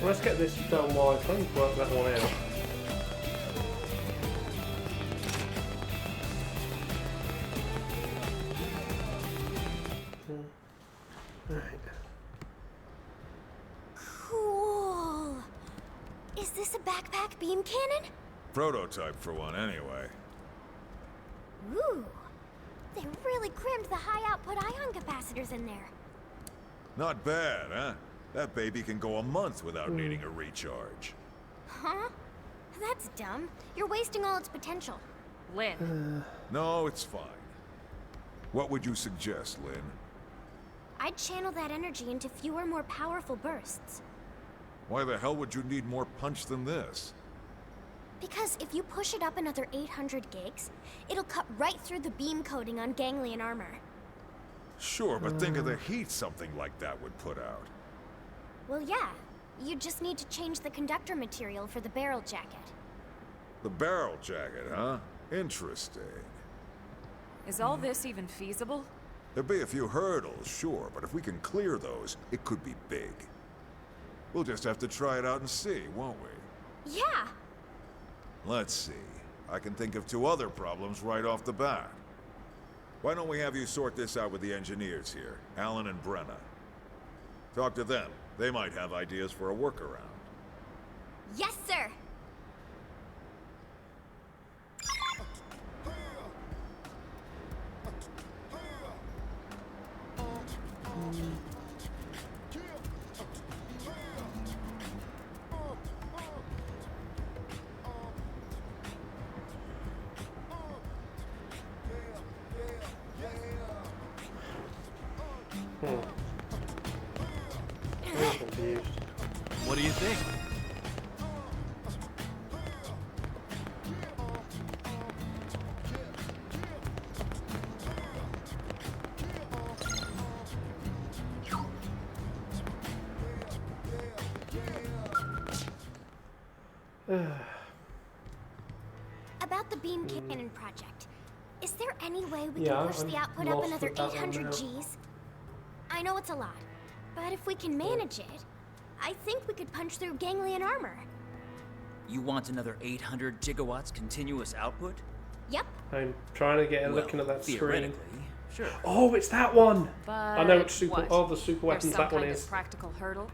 Let's get this done while I try and work that one out. Right. Cool. Is this a backpack beam cannon? Prototype for one, anyway. Ooh. They really crammed the high output ion capacitors in there. Not bad, huh? That baby can go a month without needing a recharge. Huh? That's dumb. You're wasting all its potential. Lynn, No, it's fine. What would you suggest, Lynn? I'd channel that energy into fewer, more powerful bursts. Why the hell would you need more punch than this? Because if you push it up another 800 gigs, it'll cut right through the beam coating on ganglion armor. Sure, but think of the heat something like that would put out. Well, yeah. You just need to change the conductor material for the barrel jacket. The barrel jacket, huh? Interesting. is all this even feasible? There'll be a few hurdles, sure, but if we can clear those, it could be big. We'll just have to try it out and see, won't we? Yeah. Let's see. I can think of 2 other problems right off the bat. Why don't we have you sort this out with the engineers here, Alan and Brenna? Talk to them. They might have ideas for a workaround. Yes, sir. I'm confused. What do you think? About the beam cannon project. Is there any way we Yeah, can push the I'm output up lost another with that one 800 now. Gs? I know it's a lot, but if we can manage it, I think we could punch through ganglion armor. You want another 800 gigawatts continuous output? Yep. I'm trying to get a Well, looking at that screen. theoretically, sure. Oh, it's that one! But I know it's super. what? Oh, the super There's weapons. some That one kind is. of practical hurdle.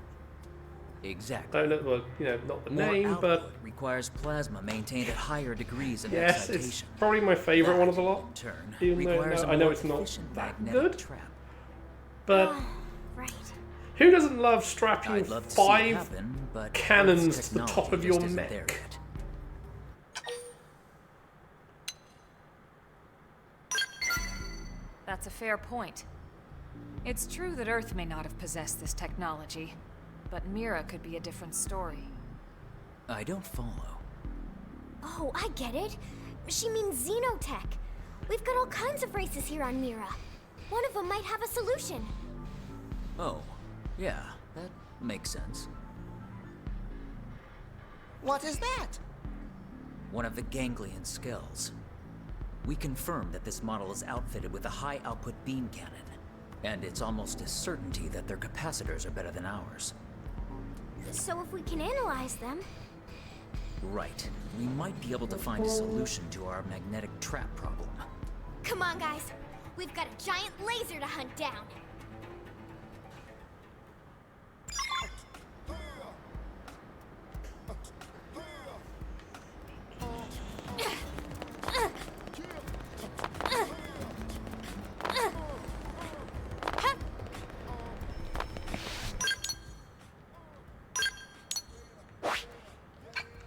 Exactly. I don't know. Well, you know, not the More name, output but requires plasma maintained at higher degrees of yes, excitation. it's probably my favourite one of the That, lot. in turn, Even though requires a I know more it's not efficient that magnetic good. trap. But Right. who doesn't love strapping I'd love to see it 5 happen, but cannons Earth's to the top technology of your just isn't there neck? yet. That's a fair point. It's true that Earth may not have possessed this technology, but Mira could be a different story. I don't follow. Oh, I get it. She means xenotech. We've got all kinds of races here on Mira. One of them might have a solution. Oh, yeah, that makes sense. What is that? One of the ganglion skells. We confirmed that this model is outfitted with a high-output beam cannon, and it's almost a certainty that their capacitors are better than ours. So if we can analyze them, Right. We might be able to find a solution to our magnetic trap problem. come on, guys. We've got a giant laser to hunt down.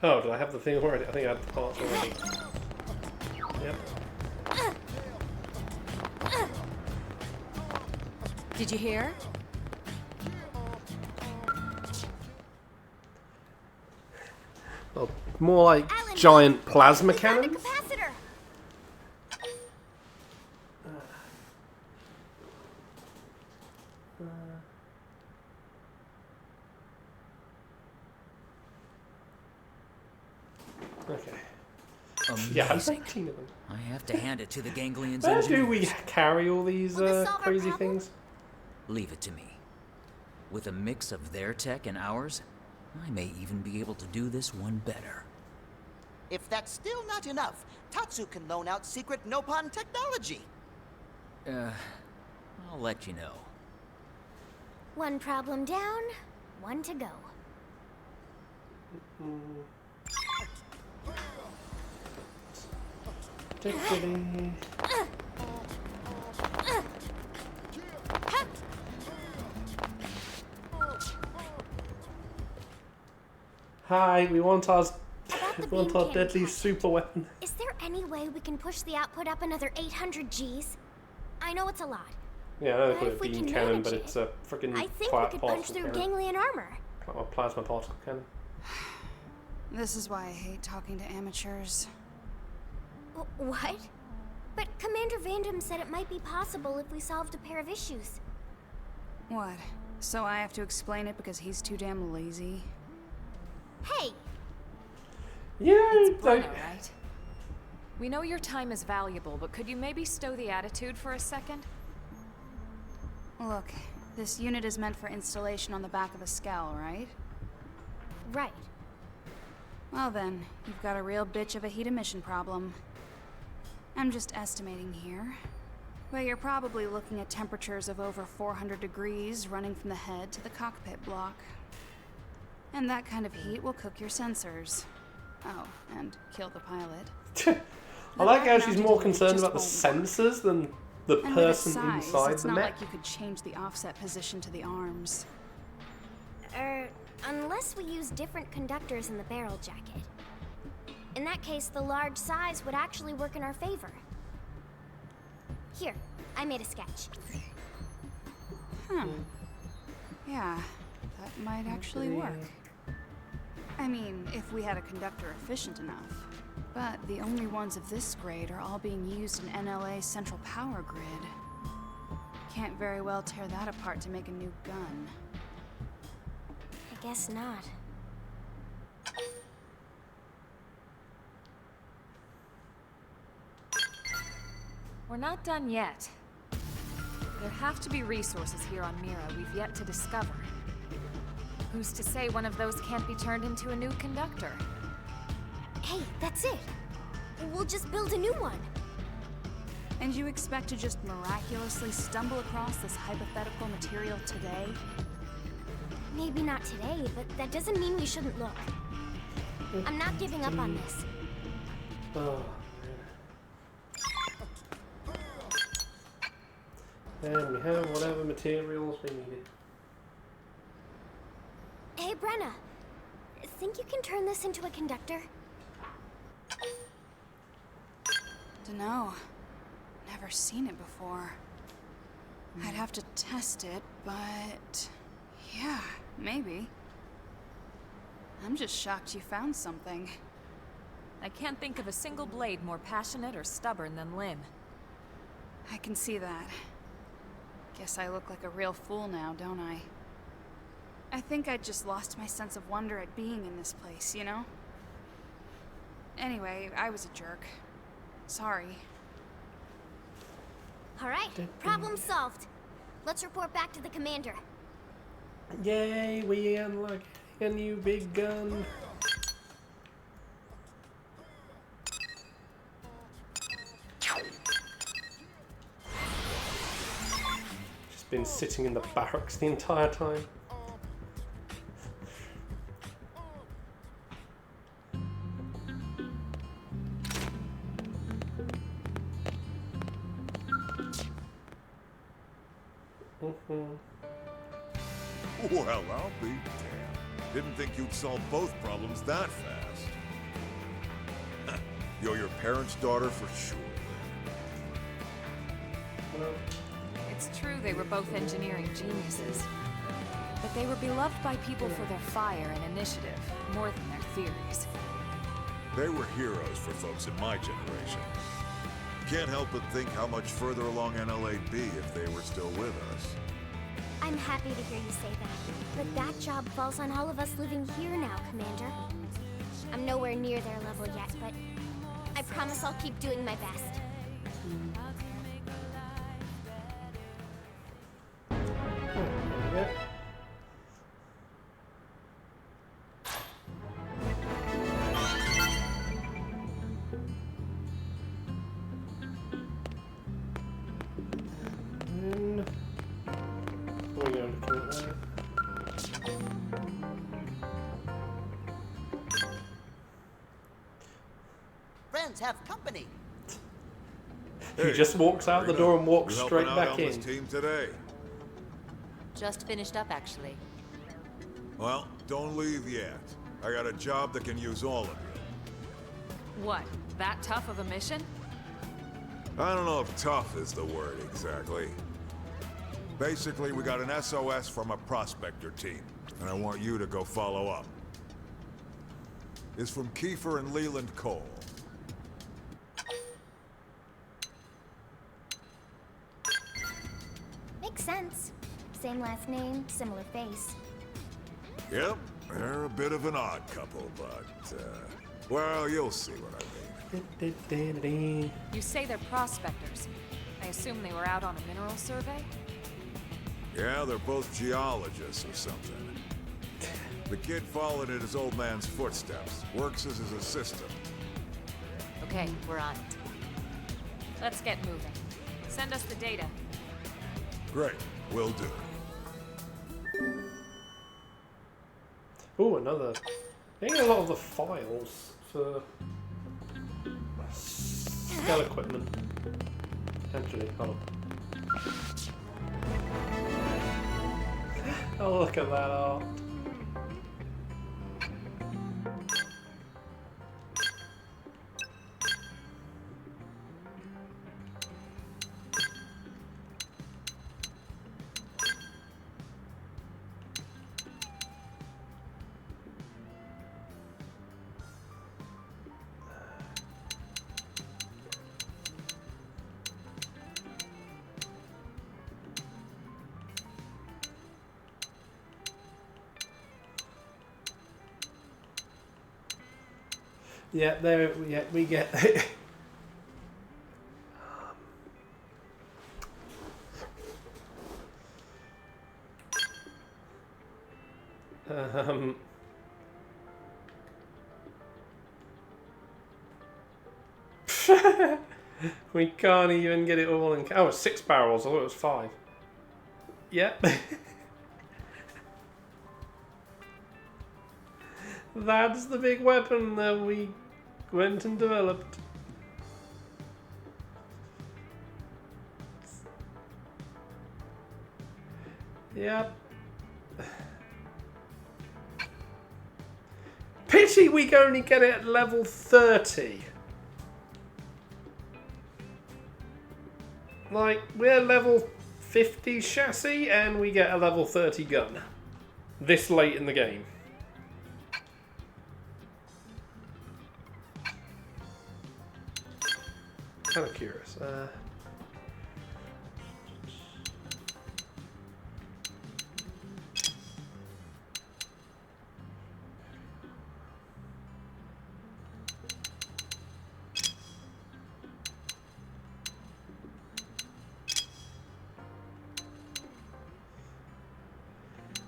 Oh, did I have the thing already? I think I had the parts already. Yep. Did you hear? Well, more like Alan, giant plasma we found a cannons. capacitor. Okay. Yeah, Amazing. 19 of them. I have to hand it to the Ganglions Where do engineers. we carry all these Will this solve our crazy problem? things? Leave it to me. With a mix of their tech and ours, I may even be able to do this one better. If that's still not enough, Tatsu can loan out secret Nopon technology. I'll let you know. One problem down, one to go. Hi, we want our About the we want beam our cannon deadly pack. super weapon. Is there any way we can push the output up another 800 Gs? I know it's a lot. Yeah, I know they But call it if we beam can cannon, manage but it, it's a freaking I think we could punch through cannon. ganglion armor. Or plasma particle cannon. This is why I hate talking to amateurs. What? But Commander Vandam said it might be possible if we solved a pair of issues. What? So I have to explain it because he's too damn lazy? Hey, Yeah, It's Bruno, like, right? We know your time is valuable, but could you maybe stow the attitude for a second? Look, this unit is meant for installation on the back of a Skell, right? right. Well then, you've got a real bitch of a heat emission problem. I'm just estimating here. But you're probably looking at temperatures of over 400 degrees running from the head to the cockpit block. And that kind of heat will cook your sensors. Oh, and kill the pilot. I like how she's back-mounted more unit concerned just about the won't work. sensors than the And with its person size, inside it's the not mech. like you could change the offset position to the arms. Unless we use different conductors in the barrel jacket. In that case, the large size would actually work in our favor. Here, I made a sketch. Huh. Yeah, that might actually work. I mean, if we had a conductor efficient enough. But the only ones of this grade are all being used in NLA's central power grid. Can't very well tear that apart to make a new gun. I guess not. We're not done yet. There have to be resources here on Mira we've yet to discover. Who's to say one of those can't be turned into a new conductor? Hey, that's it. We'll just build a new one. And you expect to just miraculously stumble across this hypothetical material today? Maybe not today, but that doesn't mean we shouldn't look. I'm not giving up on this. Oh, man. And we have whatever materials we needed. Hey, Brenna. Think you can turn this into a conductor? Dunno. Never seen it before. I'd have to test it, but... yeah, maybe. I'm just shocked you found something. I can't think of a single blade more passionate or stubborn than Lynn. I can see that. Guess I look like a real fool now, don't I? I think I just lost my sense of wonder at being in this place, you know? Anyway, I was a jerk. Sorry. All right, problem solved. Let's report back to the commander. Yay, we unlock a new big gun. Just been sitting in the barracks the entire time. Well, I'll be damned. Didn't think you'd solve both problems that fast. You're your parents' daughter for sure. Well, It's true they were both engineering geniuses. But they were beloved by people for their fire and initiative, more than their theories. They were heroes for folks in my generation. Can't help but think how much further along NLA'd be if they were still with us. I'm happy to hear you say that. But that job falls on all of us living here now, Commander. I'm nowhere near their level yet, but I promise I'll keep doing my best. yeah. And we're going to call it there. Friends have company. He just walks out the door and walks You straight helping out back in. Elma's team today? Just finished up, actually. Well, don't leave yet. I got a job that can use all of you. What? That tough of a mission? I don't know if tough is the word exactly. Basically, we got an SOS from a prospector team, and I want you to go follow up. It's from Kiefer and Leland Cole. Makes sense. Same last name, similar face. Yep, they're a bit of an odd couple, but, well, you'll see what I mean. You say they're prospectors. I assume they were out on a mineral survey? Yeah, they're both geologists or something. The kid followed in his old man's footsteps, works as his assistant. Okay, we're on it. Let's get moving. Send us the data. Great, will do. Oh, another. I think a lot of the files for Skell equipment. Actually, hold on. Oh, look at that art. Yeah, there. Yeah, we get. um. We can't even get it all in. Oh, it's 6 barrels. I thought it was 5. Yep. That's the big weapon that we went and developed. Yep. Pity we can only get it at level 30. Like, we're level 50 chassis and we get a level 30 gun. This late in the game. Kind of curious.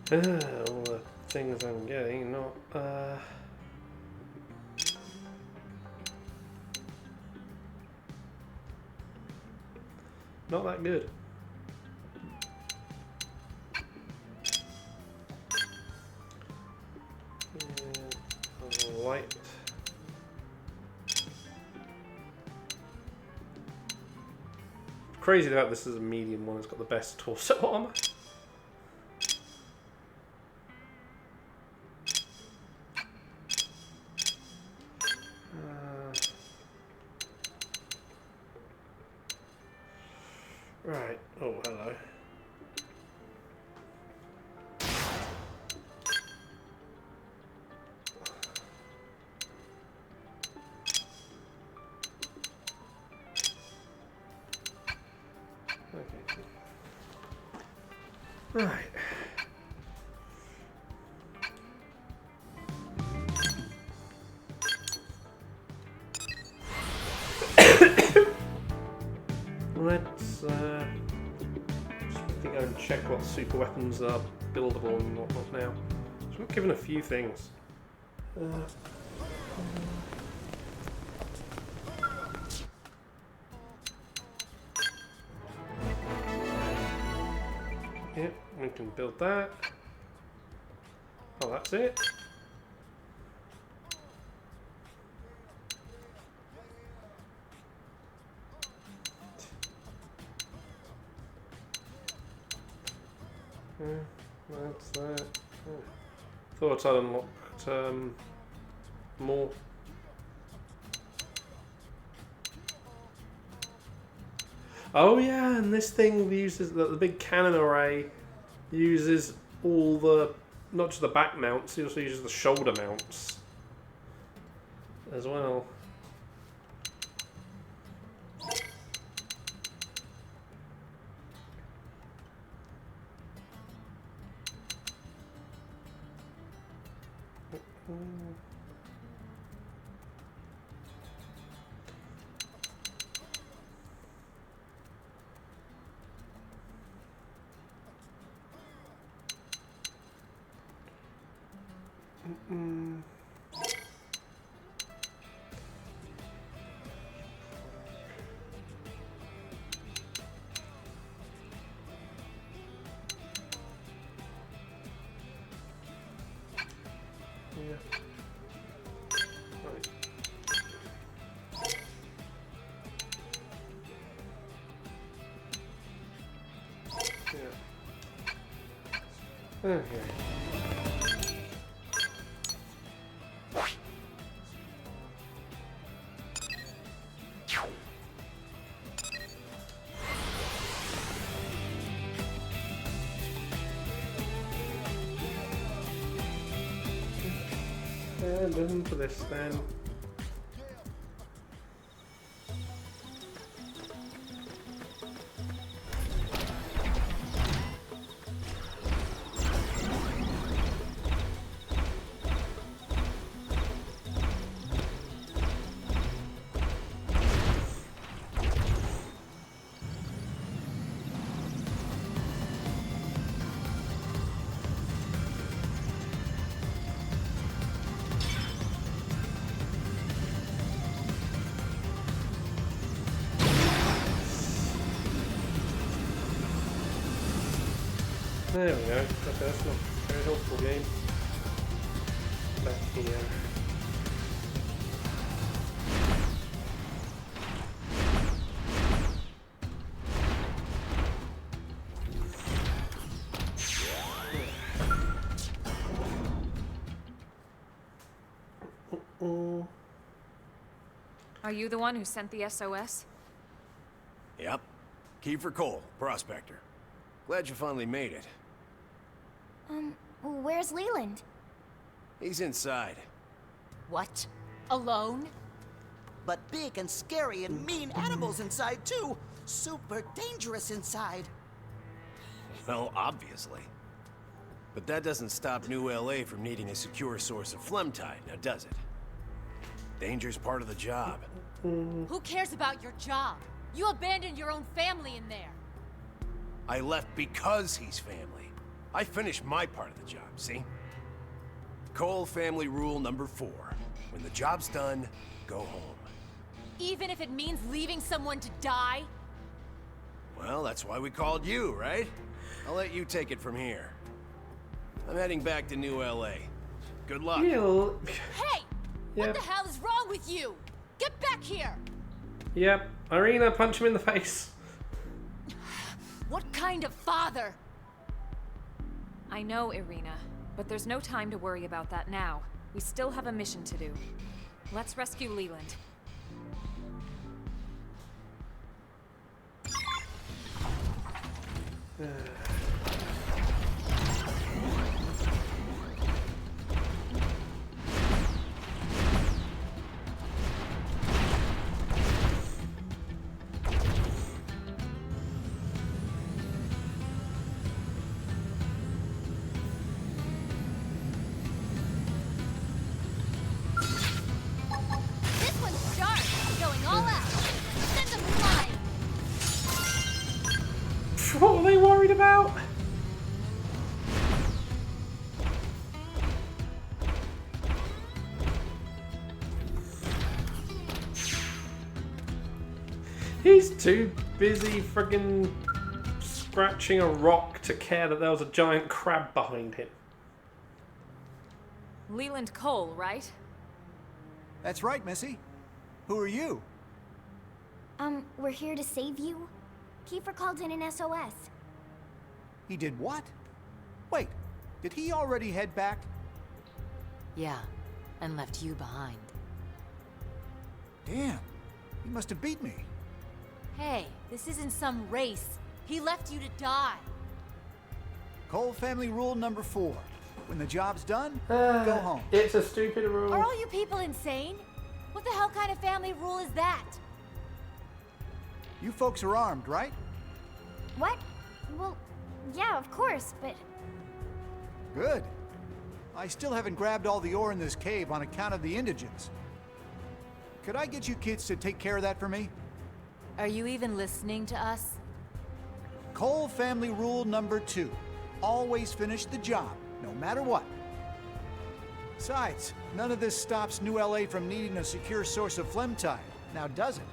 All the things I'm getting, not not that good. Light. Crazy that this is a medium one. It's got the best torso armor. Right. Oh, hello. Okay. Right. Let's just quickly go and check what super weapons are buildable and whatnot now. So we're given a few things. Yep, we can build that. Oh, that's it. That's that. Thought I'd unlocked more. Oh yeah, and this thing uses the big cannon array uses all the, not just the back mounts, it also uses the shoulder mounts as well. Okay. And done for this then. There we go. Okay, that's not a very helpful game. Back here. Are you the one who sent the SOS? Yep. Kiefer Cole, prospector. Glad you finally made it. Where's Leland? He's inside. What? Alone? But big and scary and mean animals inside, too. Super dangerous inside. Well, obviously. But that doesn't stop New LA from needing a secure source of Flemtide, now does it? Danger's part of the job. Who cares about your job? You abandoned your own family in there. I left because he's family. I finished my part of the job, see? Cole family rule number 4. When the job's done, go home. Even if it means leaving someone to die? Well, that's why we called you, right? I'll let you take it from here. I'm heading back to New LA. Good luck. Hey! Yep. What the hell is wrong with you? Get back here! Yep. Irina, punch him in the face. What kind of father? I know, Irina, but there's no time to worry about that now. We still have a mission to do. Let's rescue Leland. This one's sharp. Going all out. Send them flying. What were they worried about? He's too busy friggin' scratching a rock to care that there was a giant crab behind him. Leland Cole, right? That's right, Missy. Who are you? We're here to save you. Kiefer called in an SOS. He did what? Wait, did he already head back? Yeah, and left you behind. Damn, he must have beat me. Hey, this isn't some race. He left you to die. Cole family rule number 4. When the job's done, go home. It's a stupid rule. Are all you people insane? What the hell kind of family rule is that? You folks are armed, right? What? Well, yeah, of course, but... Good. I still haven't grabbed all the ore in this cave on account of the indigents. Could I get you kids to take care of that for me? Are you even listening to us? Cole family rule number 2. Always finish the job, no matter what. Besides, none of this stops New LA from needing a secure source of phlegm tide, now does it?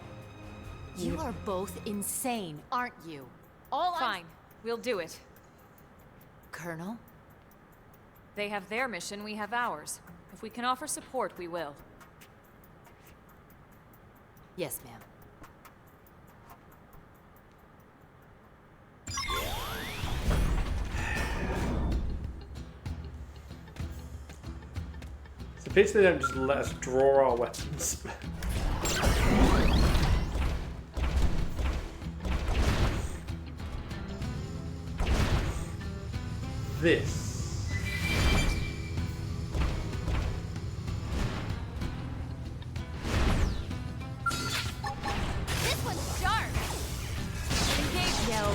You are both insane, aren't you? Fine, we'll do it. Colonel? They have their mission, we have ours. If we can offer support, we will. Yes, ma'am. It's a pity they don't just let us draw our weapons. This. This one's sharp. Engage, Yell.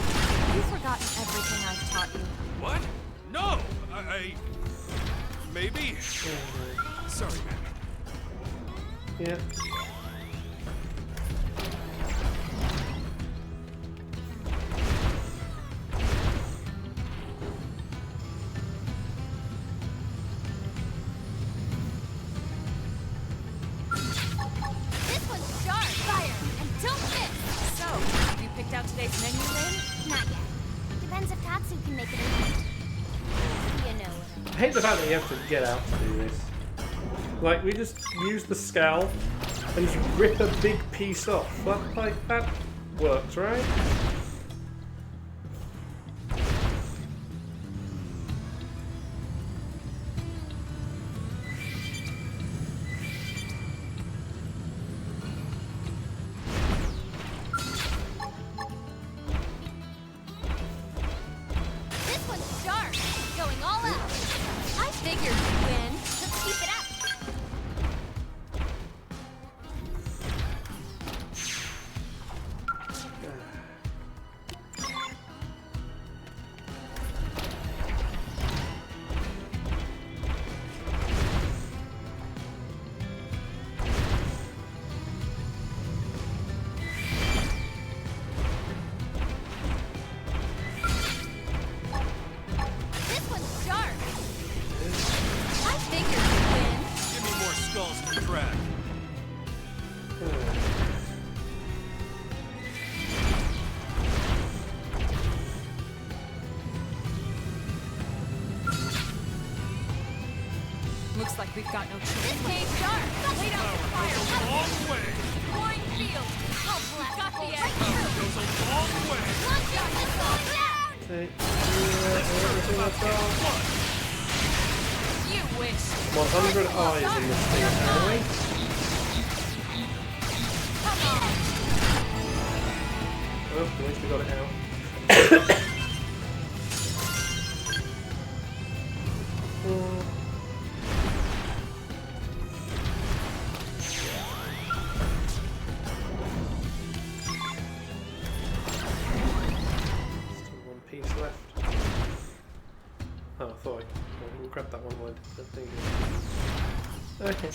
You've forgotten everything I've taught you. What? No! Maybe? Sorry, man. Yeah. This one's sharp. Fire, and don't miss. So, have you picked out today's menu, Lynn? Not yet. Depends if Tatsu can make it or not. You know what I hate the fact that you have to get out to do this. Like, we just use the Skell and just rip a big piece off. That works, right? This one's sharp. Going all out. I figured you'd win. Let's keep it up. This one's sharp. I figured you'd win. Give me more skulls to track. Looks like we've got no choice. This cave sharp. Wait out for fire. Long way! Pouring field. I'll blast Got the right edge. through. Goes a long way! Launching missile down. Take everything I've got. You wish. 100 eyes in this thing, apparently. Come on! Oh, at least we got it out. grab that one. Why did that thing? Okay.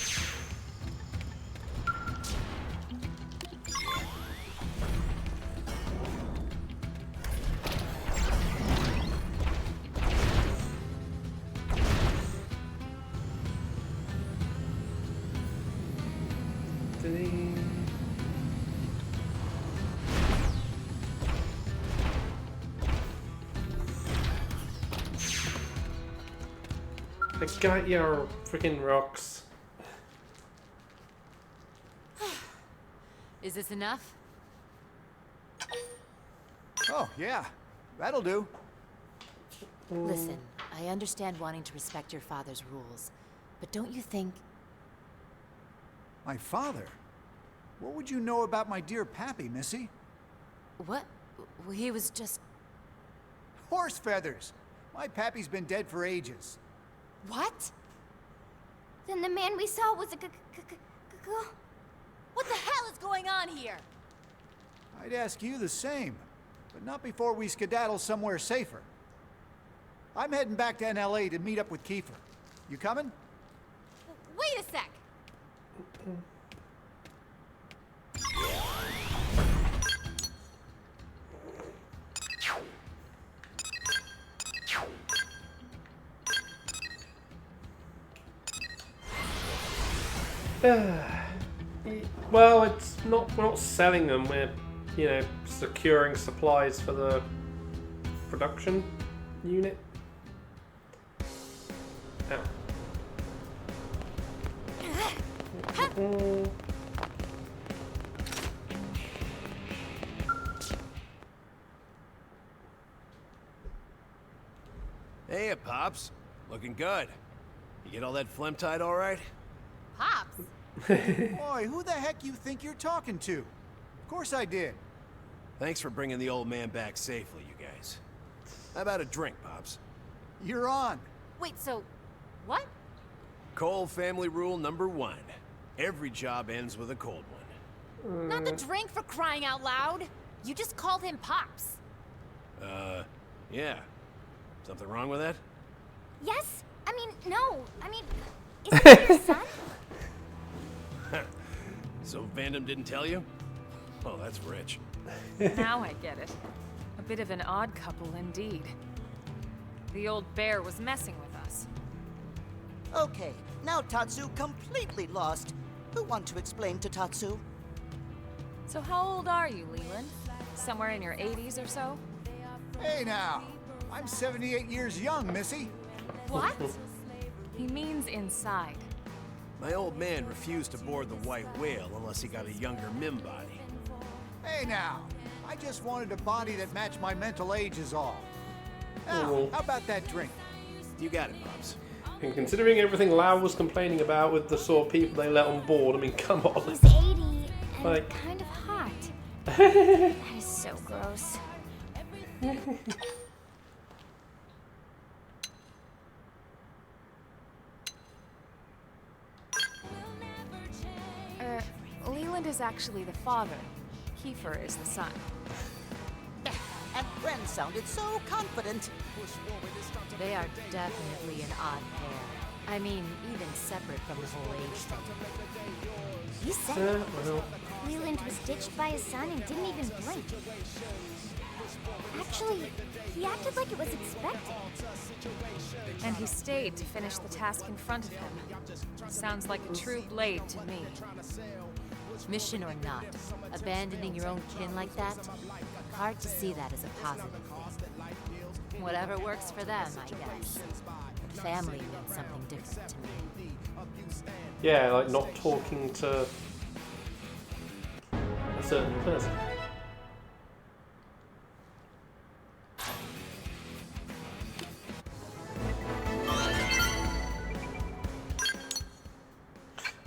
I got your freaking rocks. Is this enough? Oh, yeah. That'll do. Listen, I understand wanting to respect your father's rules, but don't you think... My father? What would you know about my dear Pappy, Missy? What? He was just... Horse feathers! My Pappy's been dead for ages. What? Then the man we saw was a What the hell is going on here? I'd ask you the same, but not before we skedaddle somewhere safer. I'm heading back to NLA to meet up with Kiefer. You coming? Wait a sec! Well, it's not. We're not selling them. We're, you know, securing supplies for the production unit. Ow. Hey, Pops. Looking good. You get all that phlegm tied all right? Pops? Boy, who the heck you think you're talking to? Of course I did. Thanks for bringing the old man back safely, you guys. How about a drink, Pops? You're on. Wait, so... what? Cole family rule number 1. Every job ends with a cold one. Not the drink, for crying out loud! You just called him Pops. Yeah. Something wrong with that? Yes? I mean, no. I mean, is that your son? So Vandam didn't tell you? Well, that's rich. Now I get it. A bit of an odd couple indeed. The old bear was messing with us. Okay, now Tatsu completely lost. Who want to explain to Tatsu? So how old are you, Leland? Somewhere in your 80s or so? Hey now, I'm 78 years young, Missy. What? He means inside. My old man refused to board the White Whale unless he got a younger Mim body. Hey now, I just wanted a body that matched my mental age is all. Now, how about that drink? You got it, Pops. And considering everything Lau was complaining about with the sort of people they let on board, I mean, come on. He's 80 and Like- kind of hot. That is so gross. Leland is actually the father. Kiefer is the son. And Bren sounded so confident. They are definitely an odd pair. I mean, even separate from the whole age thing. He said Well, Leland was ditched by his son and didn't even blink. Actually, he acted like it was expected. And he stayed to finish the task in front of him. Sounds like a true blade to me. Mission or not, abandoning your own kin like that, hard to see that as a positive thing. Whatever works for them, I guess. But family means something different to me. yeah, like not talking to a certain person.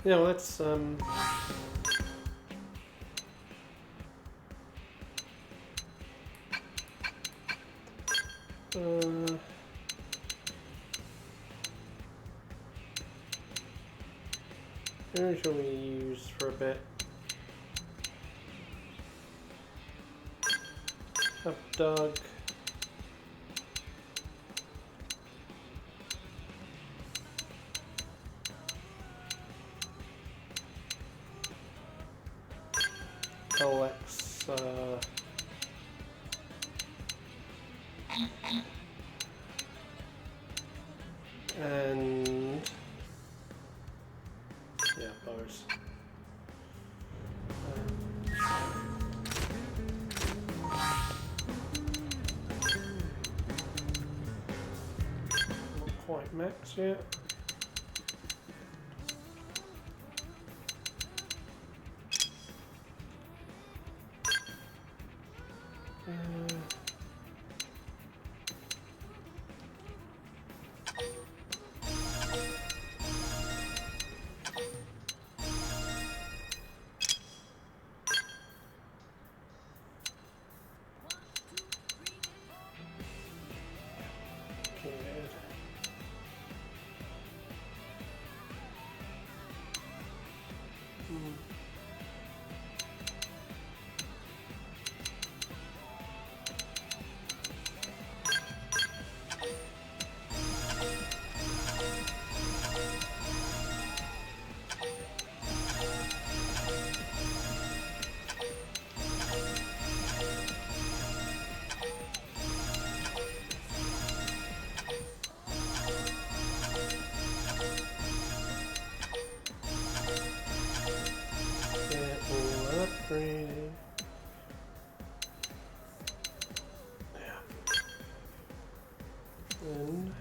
Yeah, well, let's who shall we use for a bit? Have Doug. and yeah, bows. Not quite max yet. Upgraded. Yeah. And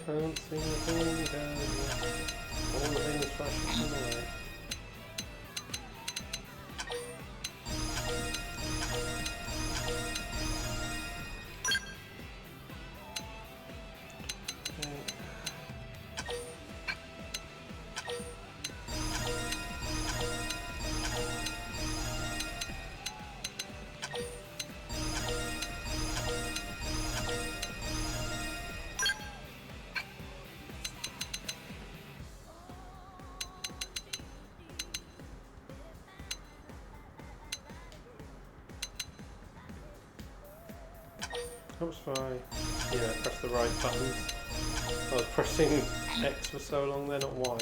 can't see anything down here. All the things flashing away. Helps if I, press the right buttons. I was pressing X for so long there, not Y.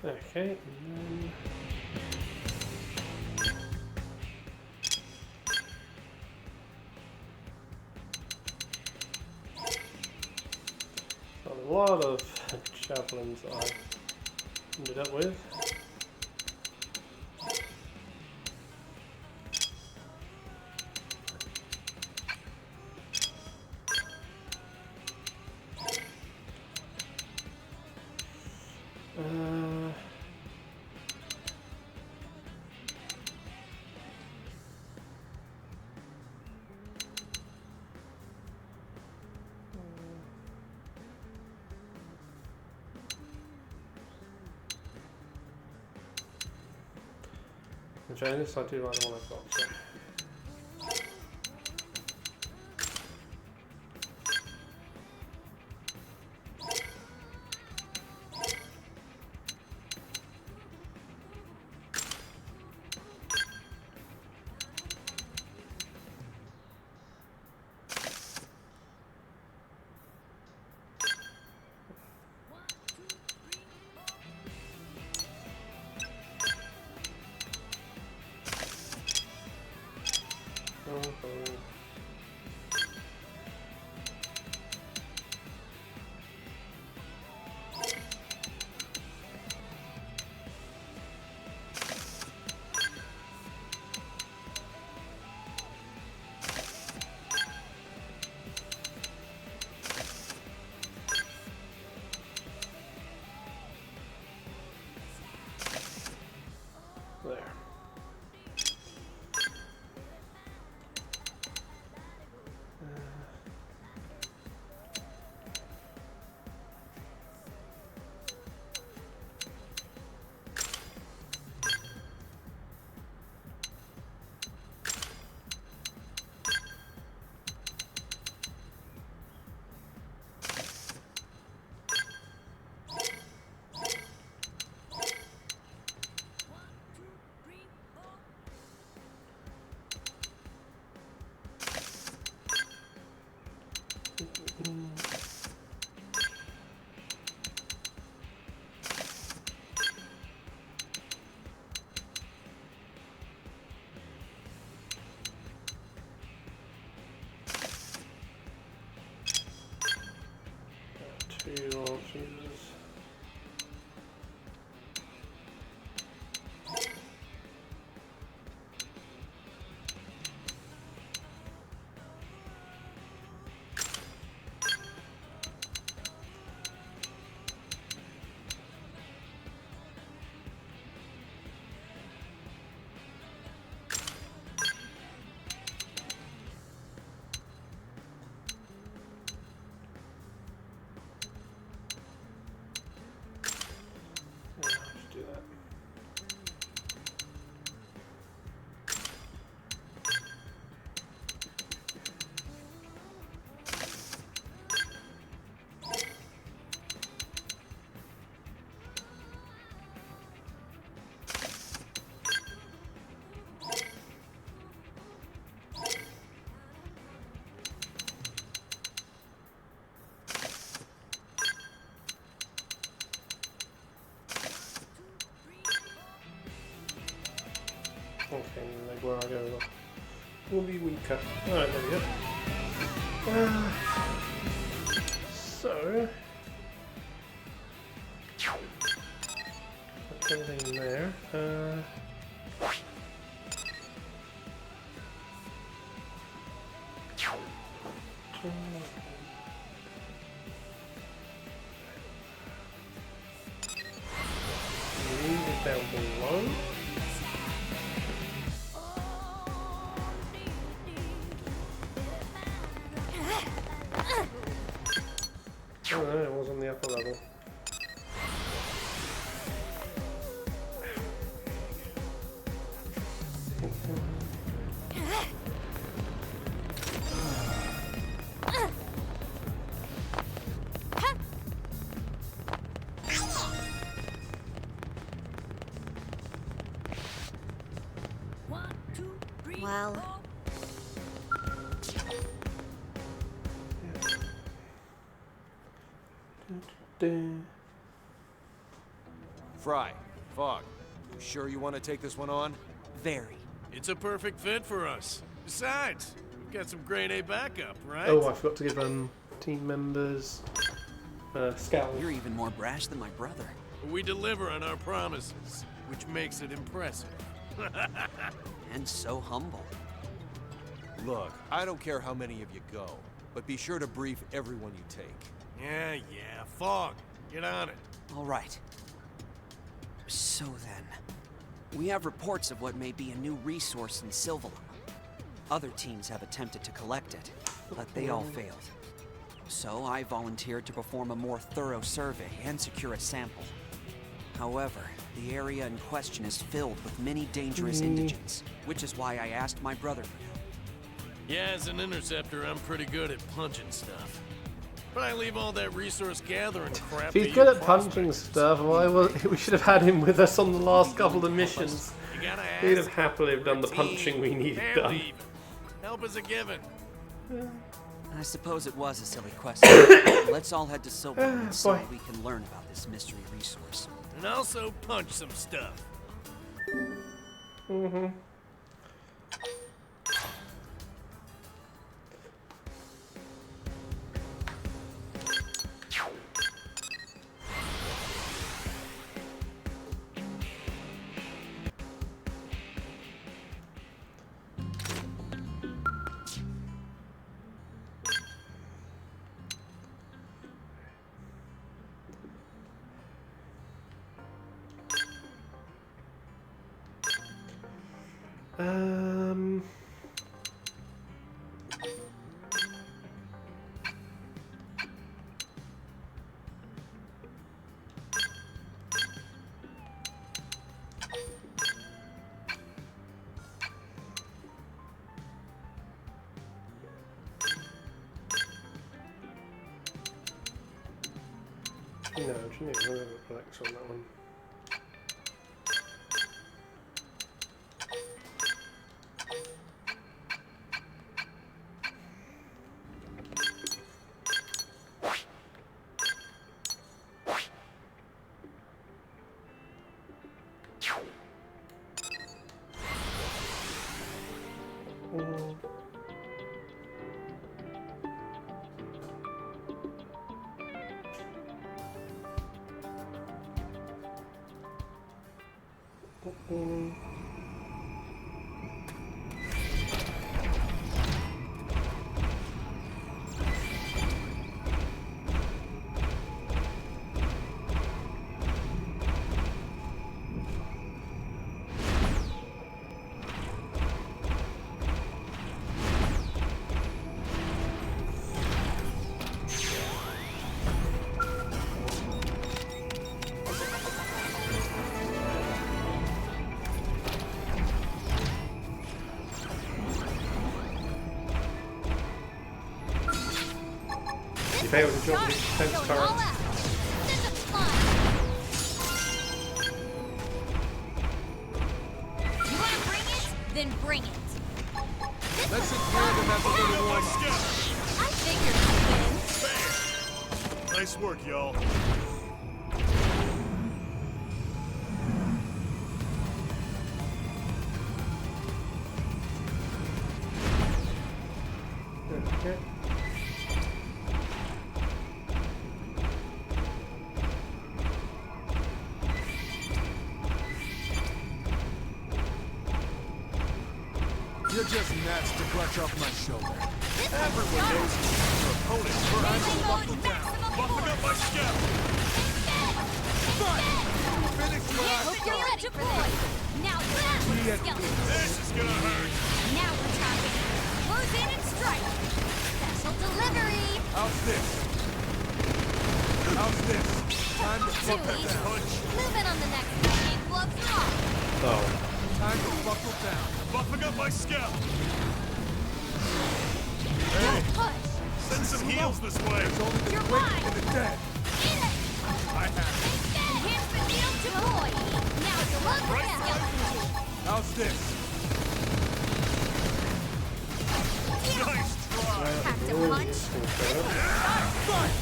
Okay, and then a lot of javelins I ended up with. In fairness, I do like the one I've got. So. There. 2 options. Okay, like where I go will be weaker. Alright, there we go. So put everything in there. Leave it down below. Oh no, it was on the upper level. Well, Fry, Fog, you sure you want to take this one on? Very. It's a perfect fit for us. Besides, we've got some grade A backup, right? Oh, I forgot to give team members Skell. You're even more brash than my brother. We deliver on our promises, which makes it impressive. And so humble. Look, I don't care how many of you go, but be sure to brief everyone you take. Yeah, Fog, get on it. All right. So then, we have reports of what may be a new resource in Sylvalum. Other teams have attempted to collect it, but they all failed. So I volunteered to perform a more thorough survey and secure a sample. However, The area in question is filled with many dangerous indigents, which is why I asked my brother for help. Yeah, as an interceptor, I'm pretty good at punching stuff. But I leave all that resource gathering crap If he's good at punching stuff, why we should have had him with us on the last couple of missions. He'd have happily done the punching we needed done. Help is a given. I suppose it was a silly question. Let's all head to Silverwood so we can learn about this mystery resource. And also punch some stuff. Mm-hmm. No, do you need another flex on that one? Be able to drop these defense turrets. You want to bring it? Then bring it. Let's ignore them as a little warm up. I figured you'd win. Nice work, y'all. Okay. You're just gnats to clutch off my shoulder. Everyone knows your opponent first. Buckle down. Buffing up my Skell. Fine! Finish what I Hope you're started. ready, boy. Now you're skeleton. This is gonna hurt. Now we're talking. Close in and strike. Special delivery. How's this? How's this? Time to Too fuck that easy. down. Moving on the next game. Gloves off. Oh. Time to buckle down. Buffing up my Skell. Don't push. Send some heals this way. There's only the You're quick mine. and the dead. Eat it. I have it. Enhancement field deployed. Now you look Right. skeleton. How's this? Nice try. Have to punch. Fine!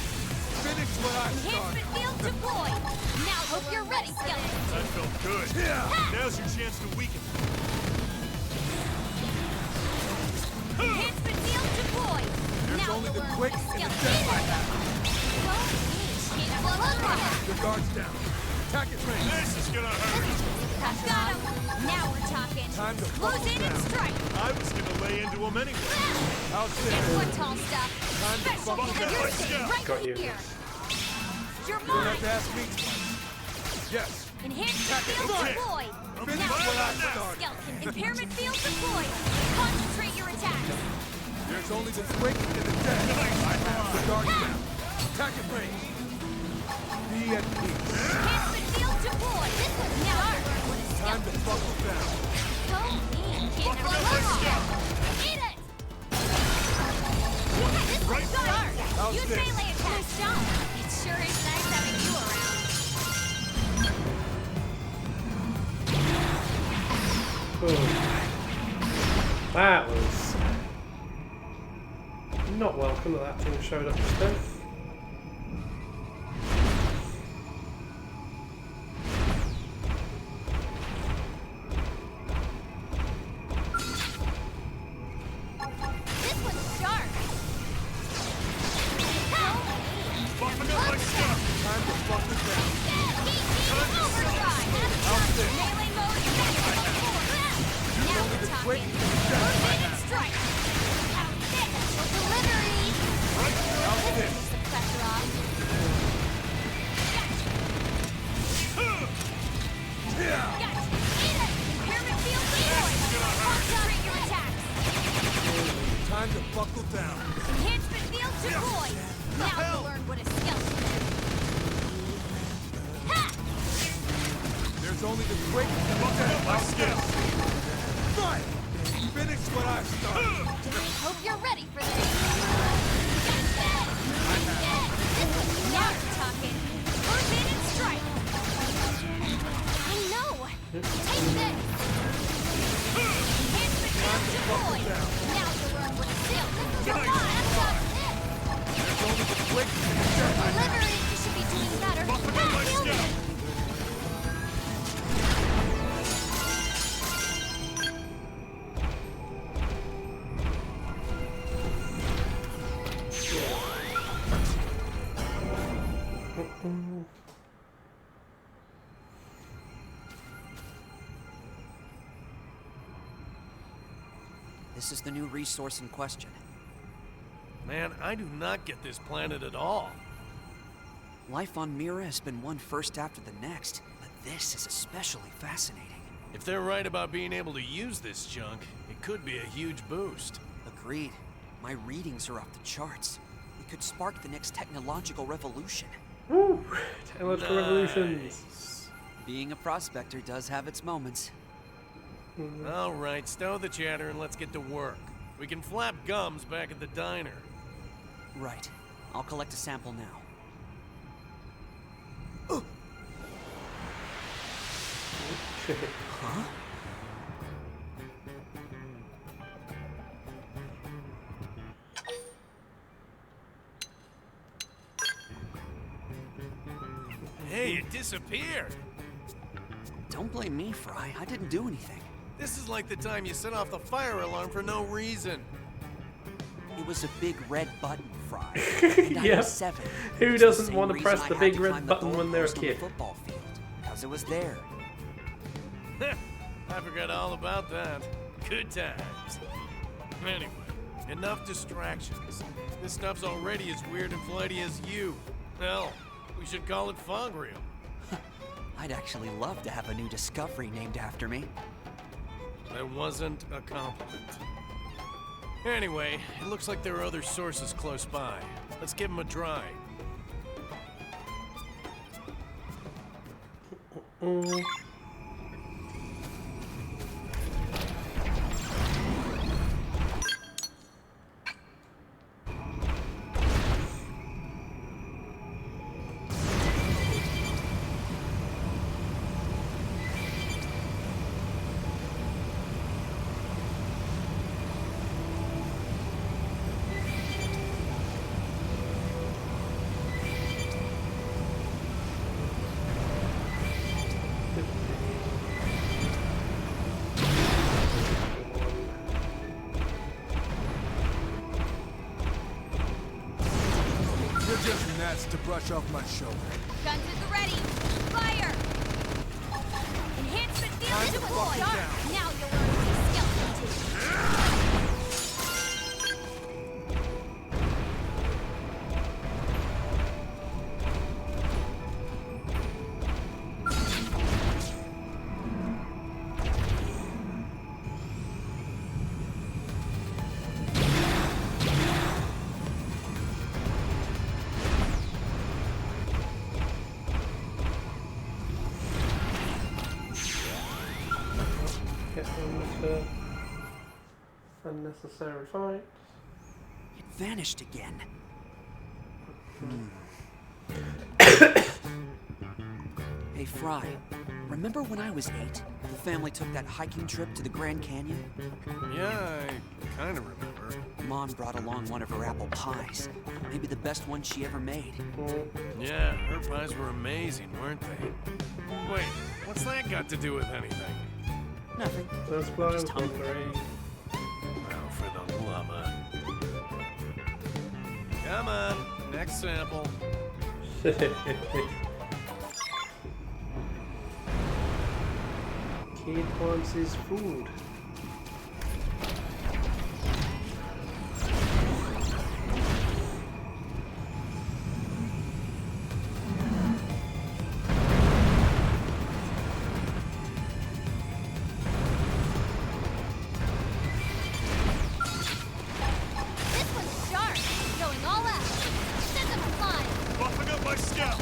Finish what I started. Enhancement field deployed. Now hope you're ready, skeleton. That felt good. Yeah. Now's your chance to weaken. Enhancement field deployed. There's Now only you'll the learn quick what and the skeleton dead I is. have. Your guard's down. Attack at range. This is gonna hurt. Got him. Now we're talking. Time to Close buckle in and down. strike. I was gonna lay into him anyway. How's And this? what tall stuff? Time to Special buckle down. delivery right Got you. here. You're You don't mine. have to ask me twice. Yes. Enhancement field Okay. deployed. Finish Now what I you're started. skeleton. Impairment field deployed. Concentrate your attacks. There's only the quick and the dead. I have the guard's down. Attack at range. Be at peace. Enhancement field deploy! This was now learn what a Time to buckle down. so mean, kid. Now eat it! Yeah, this was sharp! How's Use this? melee attack! Don't! It sure is nice having you around. Oh. That was not welcome that that thing showed up just then. This one's sharp! Buffing up my stuff. Time to buckle down. Overdrive! Melee mode activated! Now we're talking! Forbidden strike! Delivery! How's this? The pressure off. Eat it! Impairment field deployed! Concentrate your attacks! Time to buckle down. Enhancement field deployed! Now we'll learn what a skill is. Ha! There's only the quick and buckle up my skill. Fine. Finish what I started. Hope you're ready for this. Now we're talking. Forbidden strike. I know. Take this. Enhancement field deployed. Now you'll learn what a skill. This is a lot. I've got this. There's only the quick and Delivery. You should be doing better. Buffing up my Nailed skill. it. This is the new resource in question. Man, I do not get this planet at all. Life on Mira has been one first after the next, but this is especially fascinating. If they're right about being able to use this junk, it could be a huge boost. Agreed. My readings are off the charts. It could spark the next technological revolution. Woo! Technological revolutions. Being a prospector does have its moments. All right, stow the chatter and let's get to work. We can flap gums back at the diner. Right. I'll collect a sample now. Huh? Hey, it disappeared! Don't blame me, Fry. I didn't do anything. This is like the time you set off the fire alarm for no reason. It was a big red button, Fry. And I Yep. was 7. Who It's the doesn't same want to reason press I the had big to red climb the button when they're a goalpost on the kid? football field, because it was there. I forgot all about that. Good times. Anyway, enough distractions. This stuff's already as weird and flighty as you. Hell, we should call it Fog Reel. I'd actually love to have a new discovery named after me. That wasn't a compliment. Anyway, it looks like there are other sources close by. Let's give them a try. You're just nuts to brush off my shoulder. Guns at the ready. Fire! Enhancement field deployed. Now you'll learn what a skill can do. Unnecessary fight. It vanished again. Hey, Fry. Remember when I was 8? The family took that hiking trip to the Grand Canyon? Yeah, I kind of remember. Mom brought along one of her apple pies. Maybe the best one she ever made. Yeah, her pies were amazing, weren't they? Wait, what's that got to do with anything? Nothing. That's why I was Just hungry. wondering. Well, for the llama. Come on, next sample. Kid wants his food. This one's sharp. Going all out. Send them flying. Buffing up my Skell.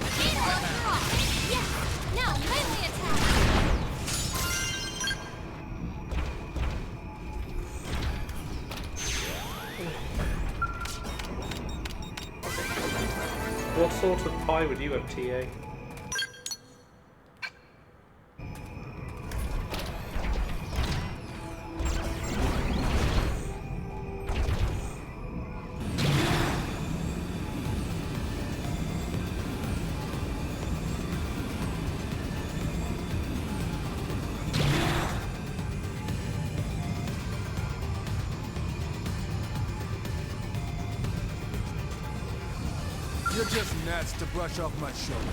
Yes. Now melee attack. What sort of pie would you have, TA? You're just nuts to brush off my shoulder.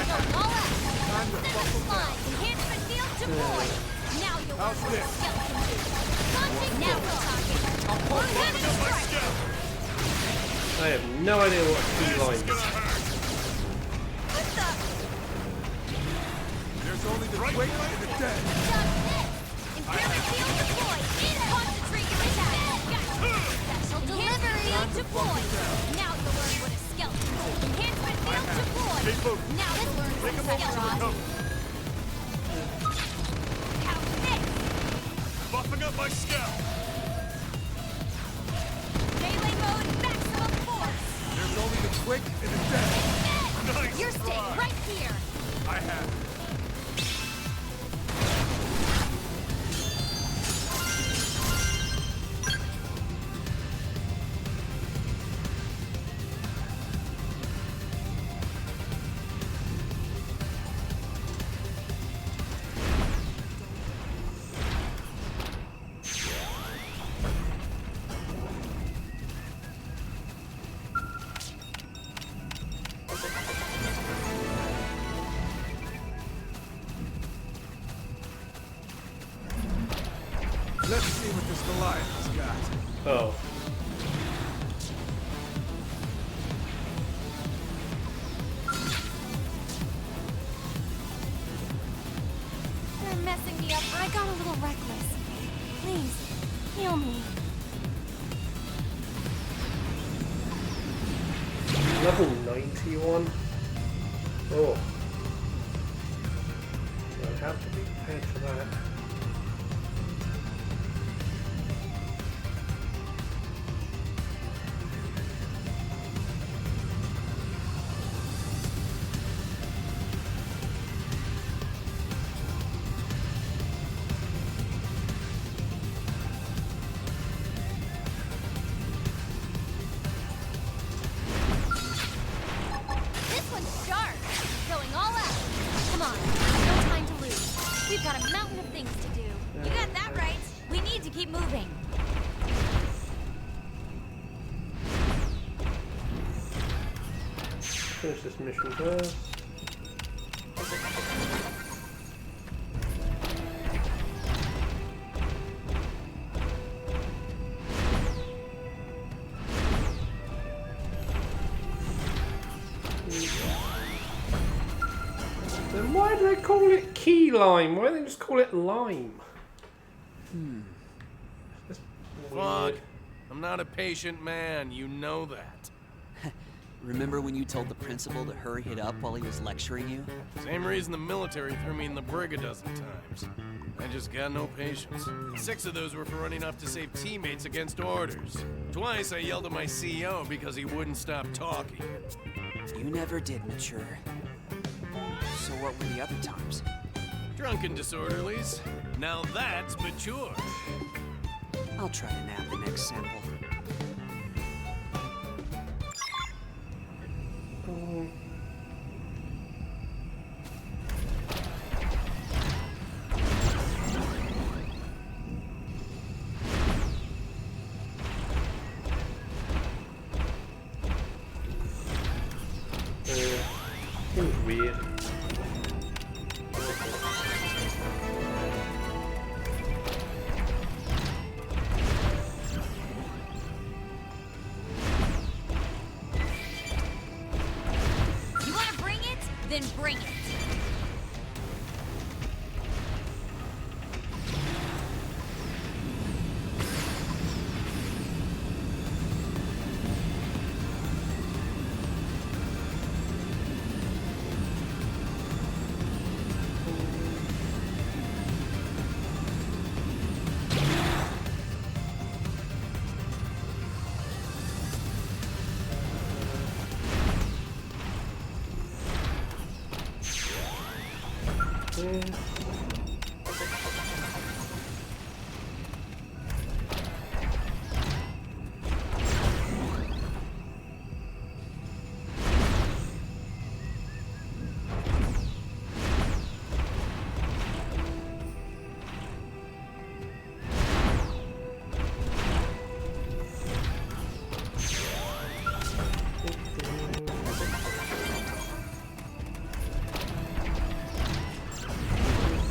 Going all out. Send them flying. Enhancement field deployed. Now you'll learn what a skeleton do. Launching now we're talking. One-handed strike. I have no idea what key line is. What the? There's only the quick and the dead. Just this. Impairment field deployed. Concentrate your attack. Special delivery deployed. Now you'll learn what a skeleton do. Enhancement field deployed. Now you'll learn what a skeleton do. How's this? Buffing up my Skell. Melee mode maximum force. There's only the quick and the dead. Nice You're staying right here. I have it. Let's see what this Goliath has got. Oh. You're messing me up. I got a little reckless. Please, heal me. Level 91? Oh. I'd have to be prepared for that. This one's sharp. Going all out. Come on, no time to lose. We've got a mountain of things to do. You got that right. We need to keep moving. Finish this mission first. Then why do they call it key lime? Why don't they just call it lime? That's Fuck. weird. I'm not a patient man, you know that. Remember when you told the principal to hurry it up while he was lecturing you? Same reason the military threw me in the brig a dozen times. I just got no patience. 6 of those were for running off to save teammates against orders. Twice I yelled at my CEO because he wouldn't stop talking. You never did mature. So what were the other times? Drunken disorderlies. Now that's mature. I'll try to nab the next sample. Seems weird. You wanna bring it? Then bring it.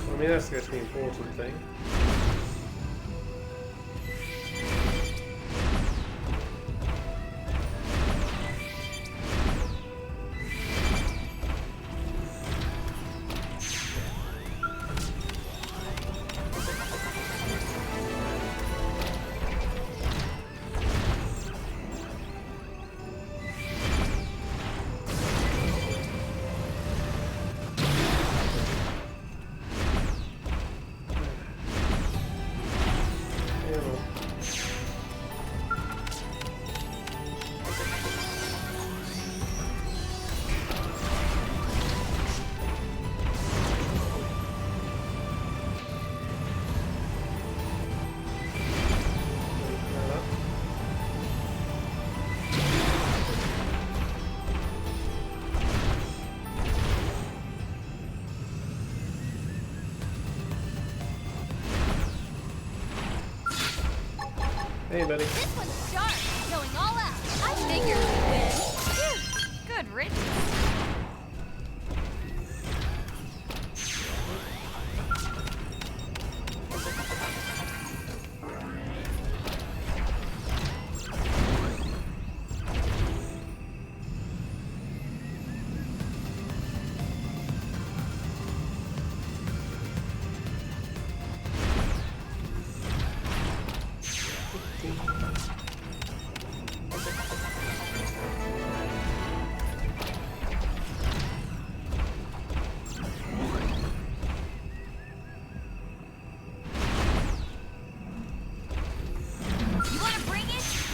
I mean, that's the important thing. Hey, buddy. This one's sharp, going all out. I figured you'd win. Phew, good riddance.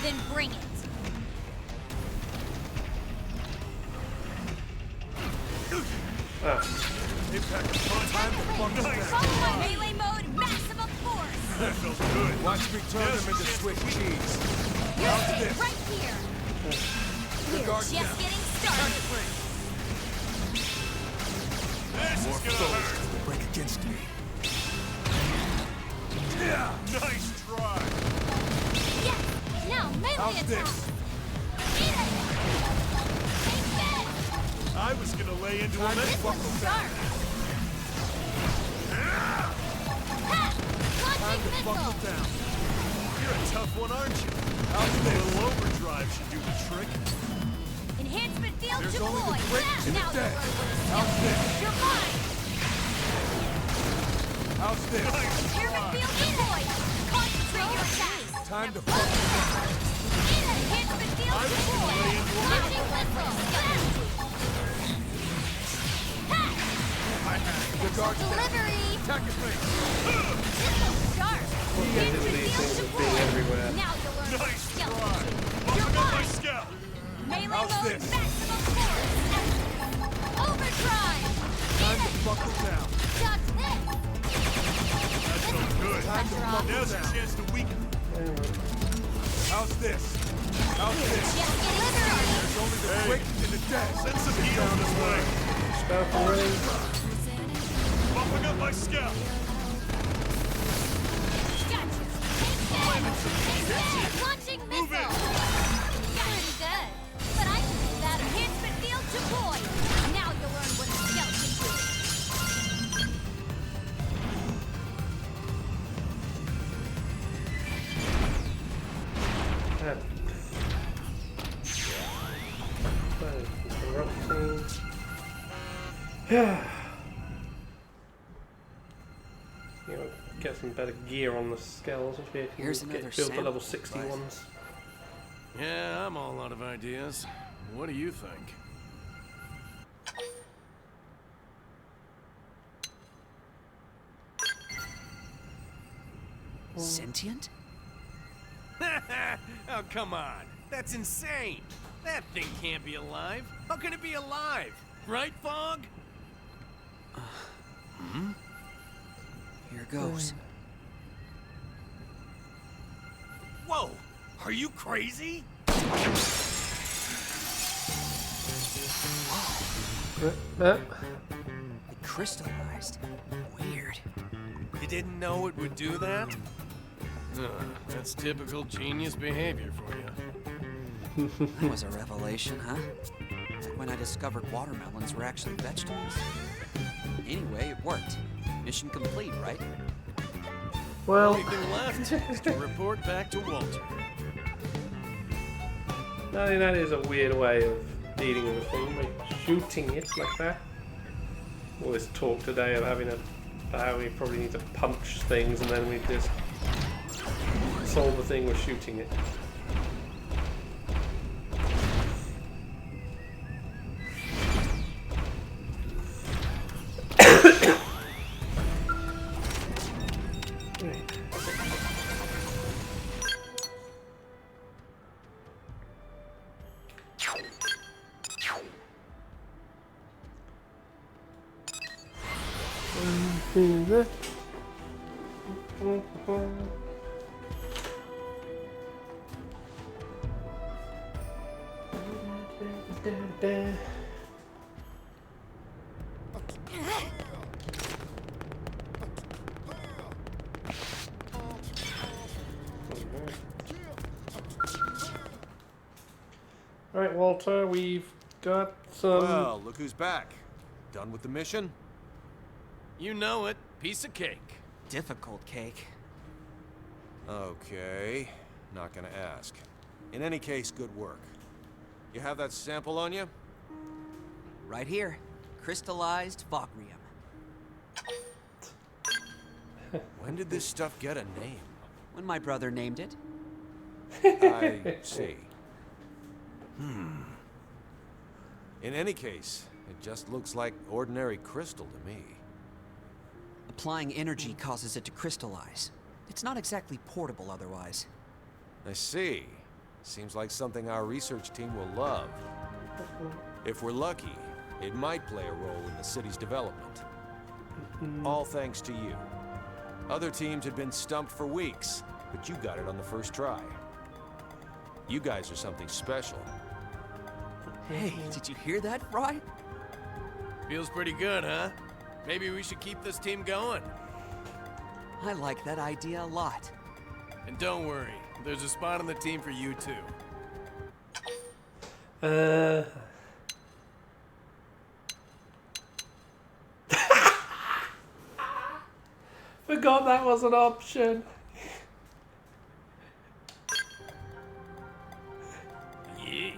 Then bring it. Follow my melee mode, massive force. That feels good. Watch me turn them into Swiss cheese. You stay right here. We're just getting started. This is gonna hurt. Will break against me. Yeah, nice try. Yes. Now melee How's attack. this? Eat it. Take that. I was gonna lay into him This anyway. one's sharp. Ha! Launching missile. Down. You're a tough one, aren't you? How's this? A little overdrive should do the trick. Enhancement field There's only the deployed. quick and the Now dead. you're How's this? You're mine. How's this? Impairment field deployed. Concentrate your attacks. Time to Enhancement field Delivery! Attack his face! Sharp! What do you get with these things as being everywhere? Now you'll learn what Nice skill try! is. Buffing up my Skell! Melee How's mode, this? maximum force! Overdrive! Time to fuck them down. Dodge this! That's so good. Pressure off. Now's a chance to weaken them. How's this? How's this? Yes, delivery! There's only the quick and the dead. Send some heat down this way. Spell for rain. Buffing up my Skell. Gotcha! Launching Move missile! it. Pretty good. But I can do that enhancement field deployed. Now you'll learn what a Skell can do. Yeah. You know, get some better gear on the Skells if you can Here's get another build the level sample, 61s. Yeah, I'm all out of ideas. What do you think? Sentient? Oh, come on. That's insane. That thing can't be alive. How can it be alive? Right, Fog? Here goes. Whoa! Are you crazy? It crystallized. Weird. You didn't know it would do that? That's typical genius behavior for you. That was a revelation, huh? Like when I discovered watermelons were actually vegetables. Anyway, it worked. Mission complete, right? Well, Only thing left is to report back to Walter. I think that is a weird way of dealing with a thing, by shooting it like that. All this talk today of having how we probably need to punch things and then we just solve the thing with shooting it. Alright, Walter, we've got some... Well, look who's back. Done with the mission? You know it. Piece of cake. Difficult cake. Okay. Not gonna ask. In any case, good work. You have that sample on you? Right here. Crystallized Vogrium. When did this stuff get a name? When my brother named it. I see. In any case, it just looks like ordinary crystal to me. Applying energy causes it to crystallize. It's not exactly portable otherwise. I see. Seems like something our research team will love. If we're lucky, it might play a role in the city's development. All thanks to you. Other teams had been stumped for weeks, but you got it on the first try. You guys are something special. Hey, did you hear that, Fry? Feels pretty good, huh? Maybe we should keep this team going. I like that idea a lot. And don't worry, there's a spot on the team for you too. Forgot that was an option. Yeesh.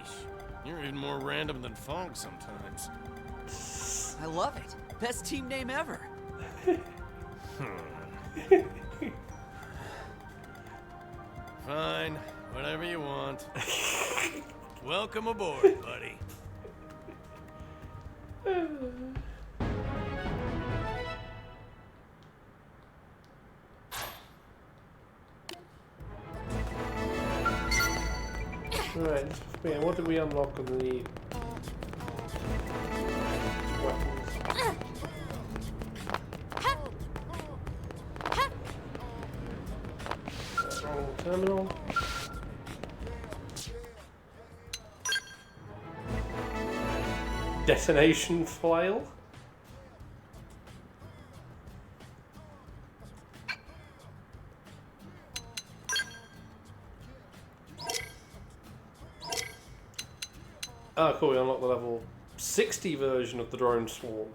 You're even more random than Fong sometimes. I love it. Best team name ever. Fine, whatever you want. Welcome aboard, buddy. Right, yeah, what did we unlock on the weapons? Wrong terminal. Detonation flail. Oh, cool, we unlocked the level 60 version of the drone swarm.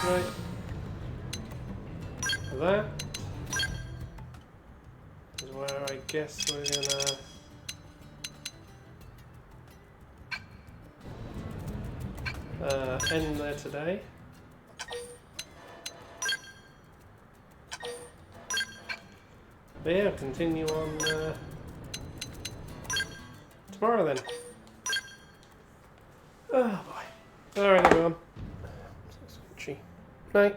Right. That is where I guess we're gonna end there today. But yeah, continue on tomorrow then. Oh boy. Alright everyone. Night.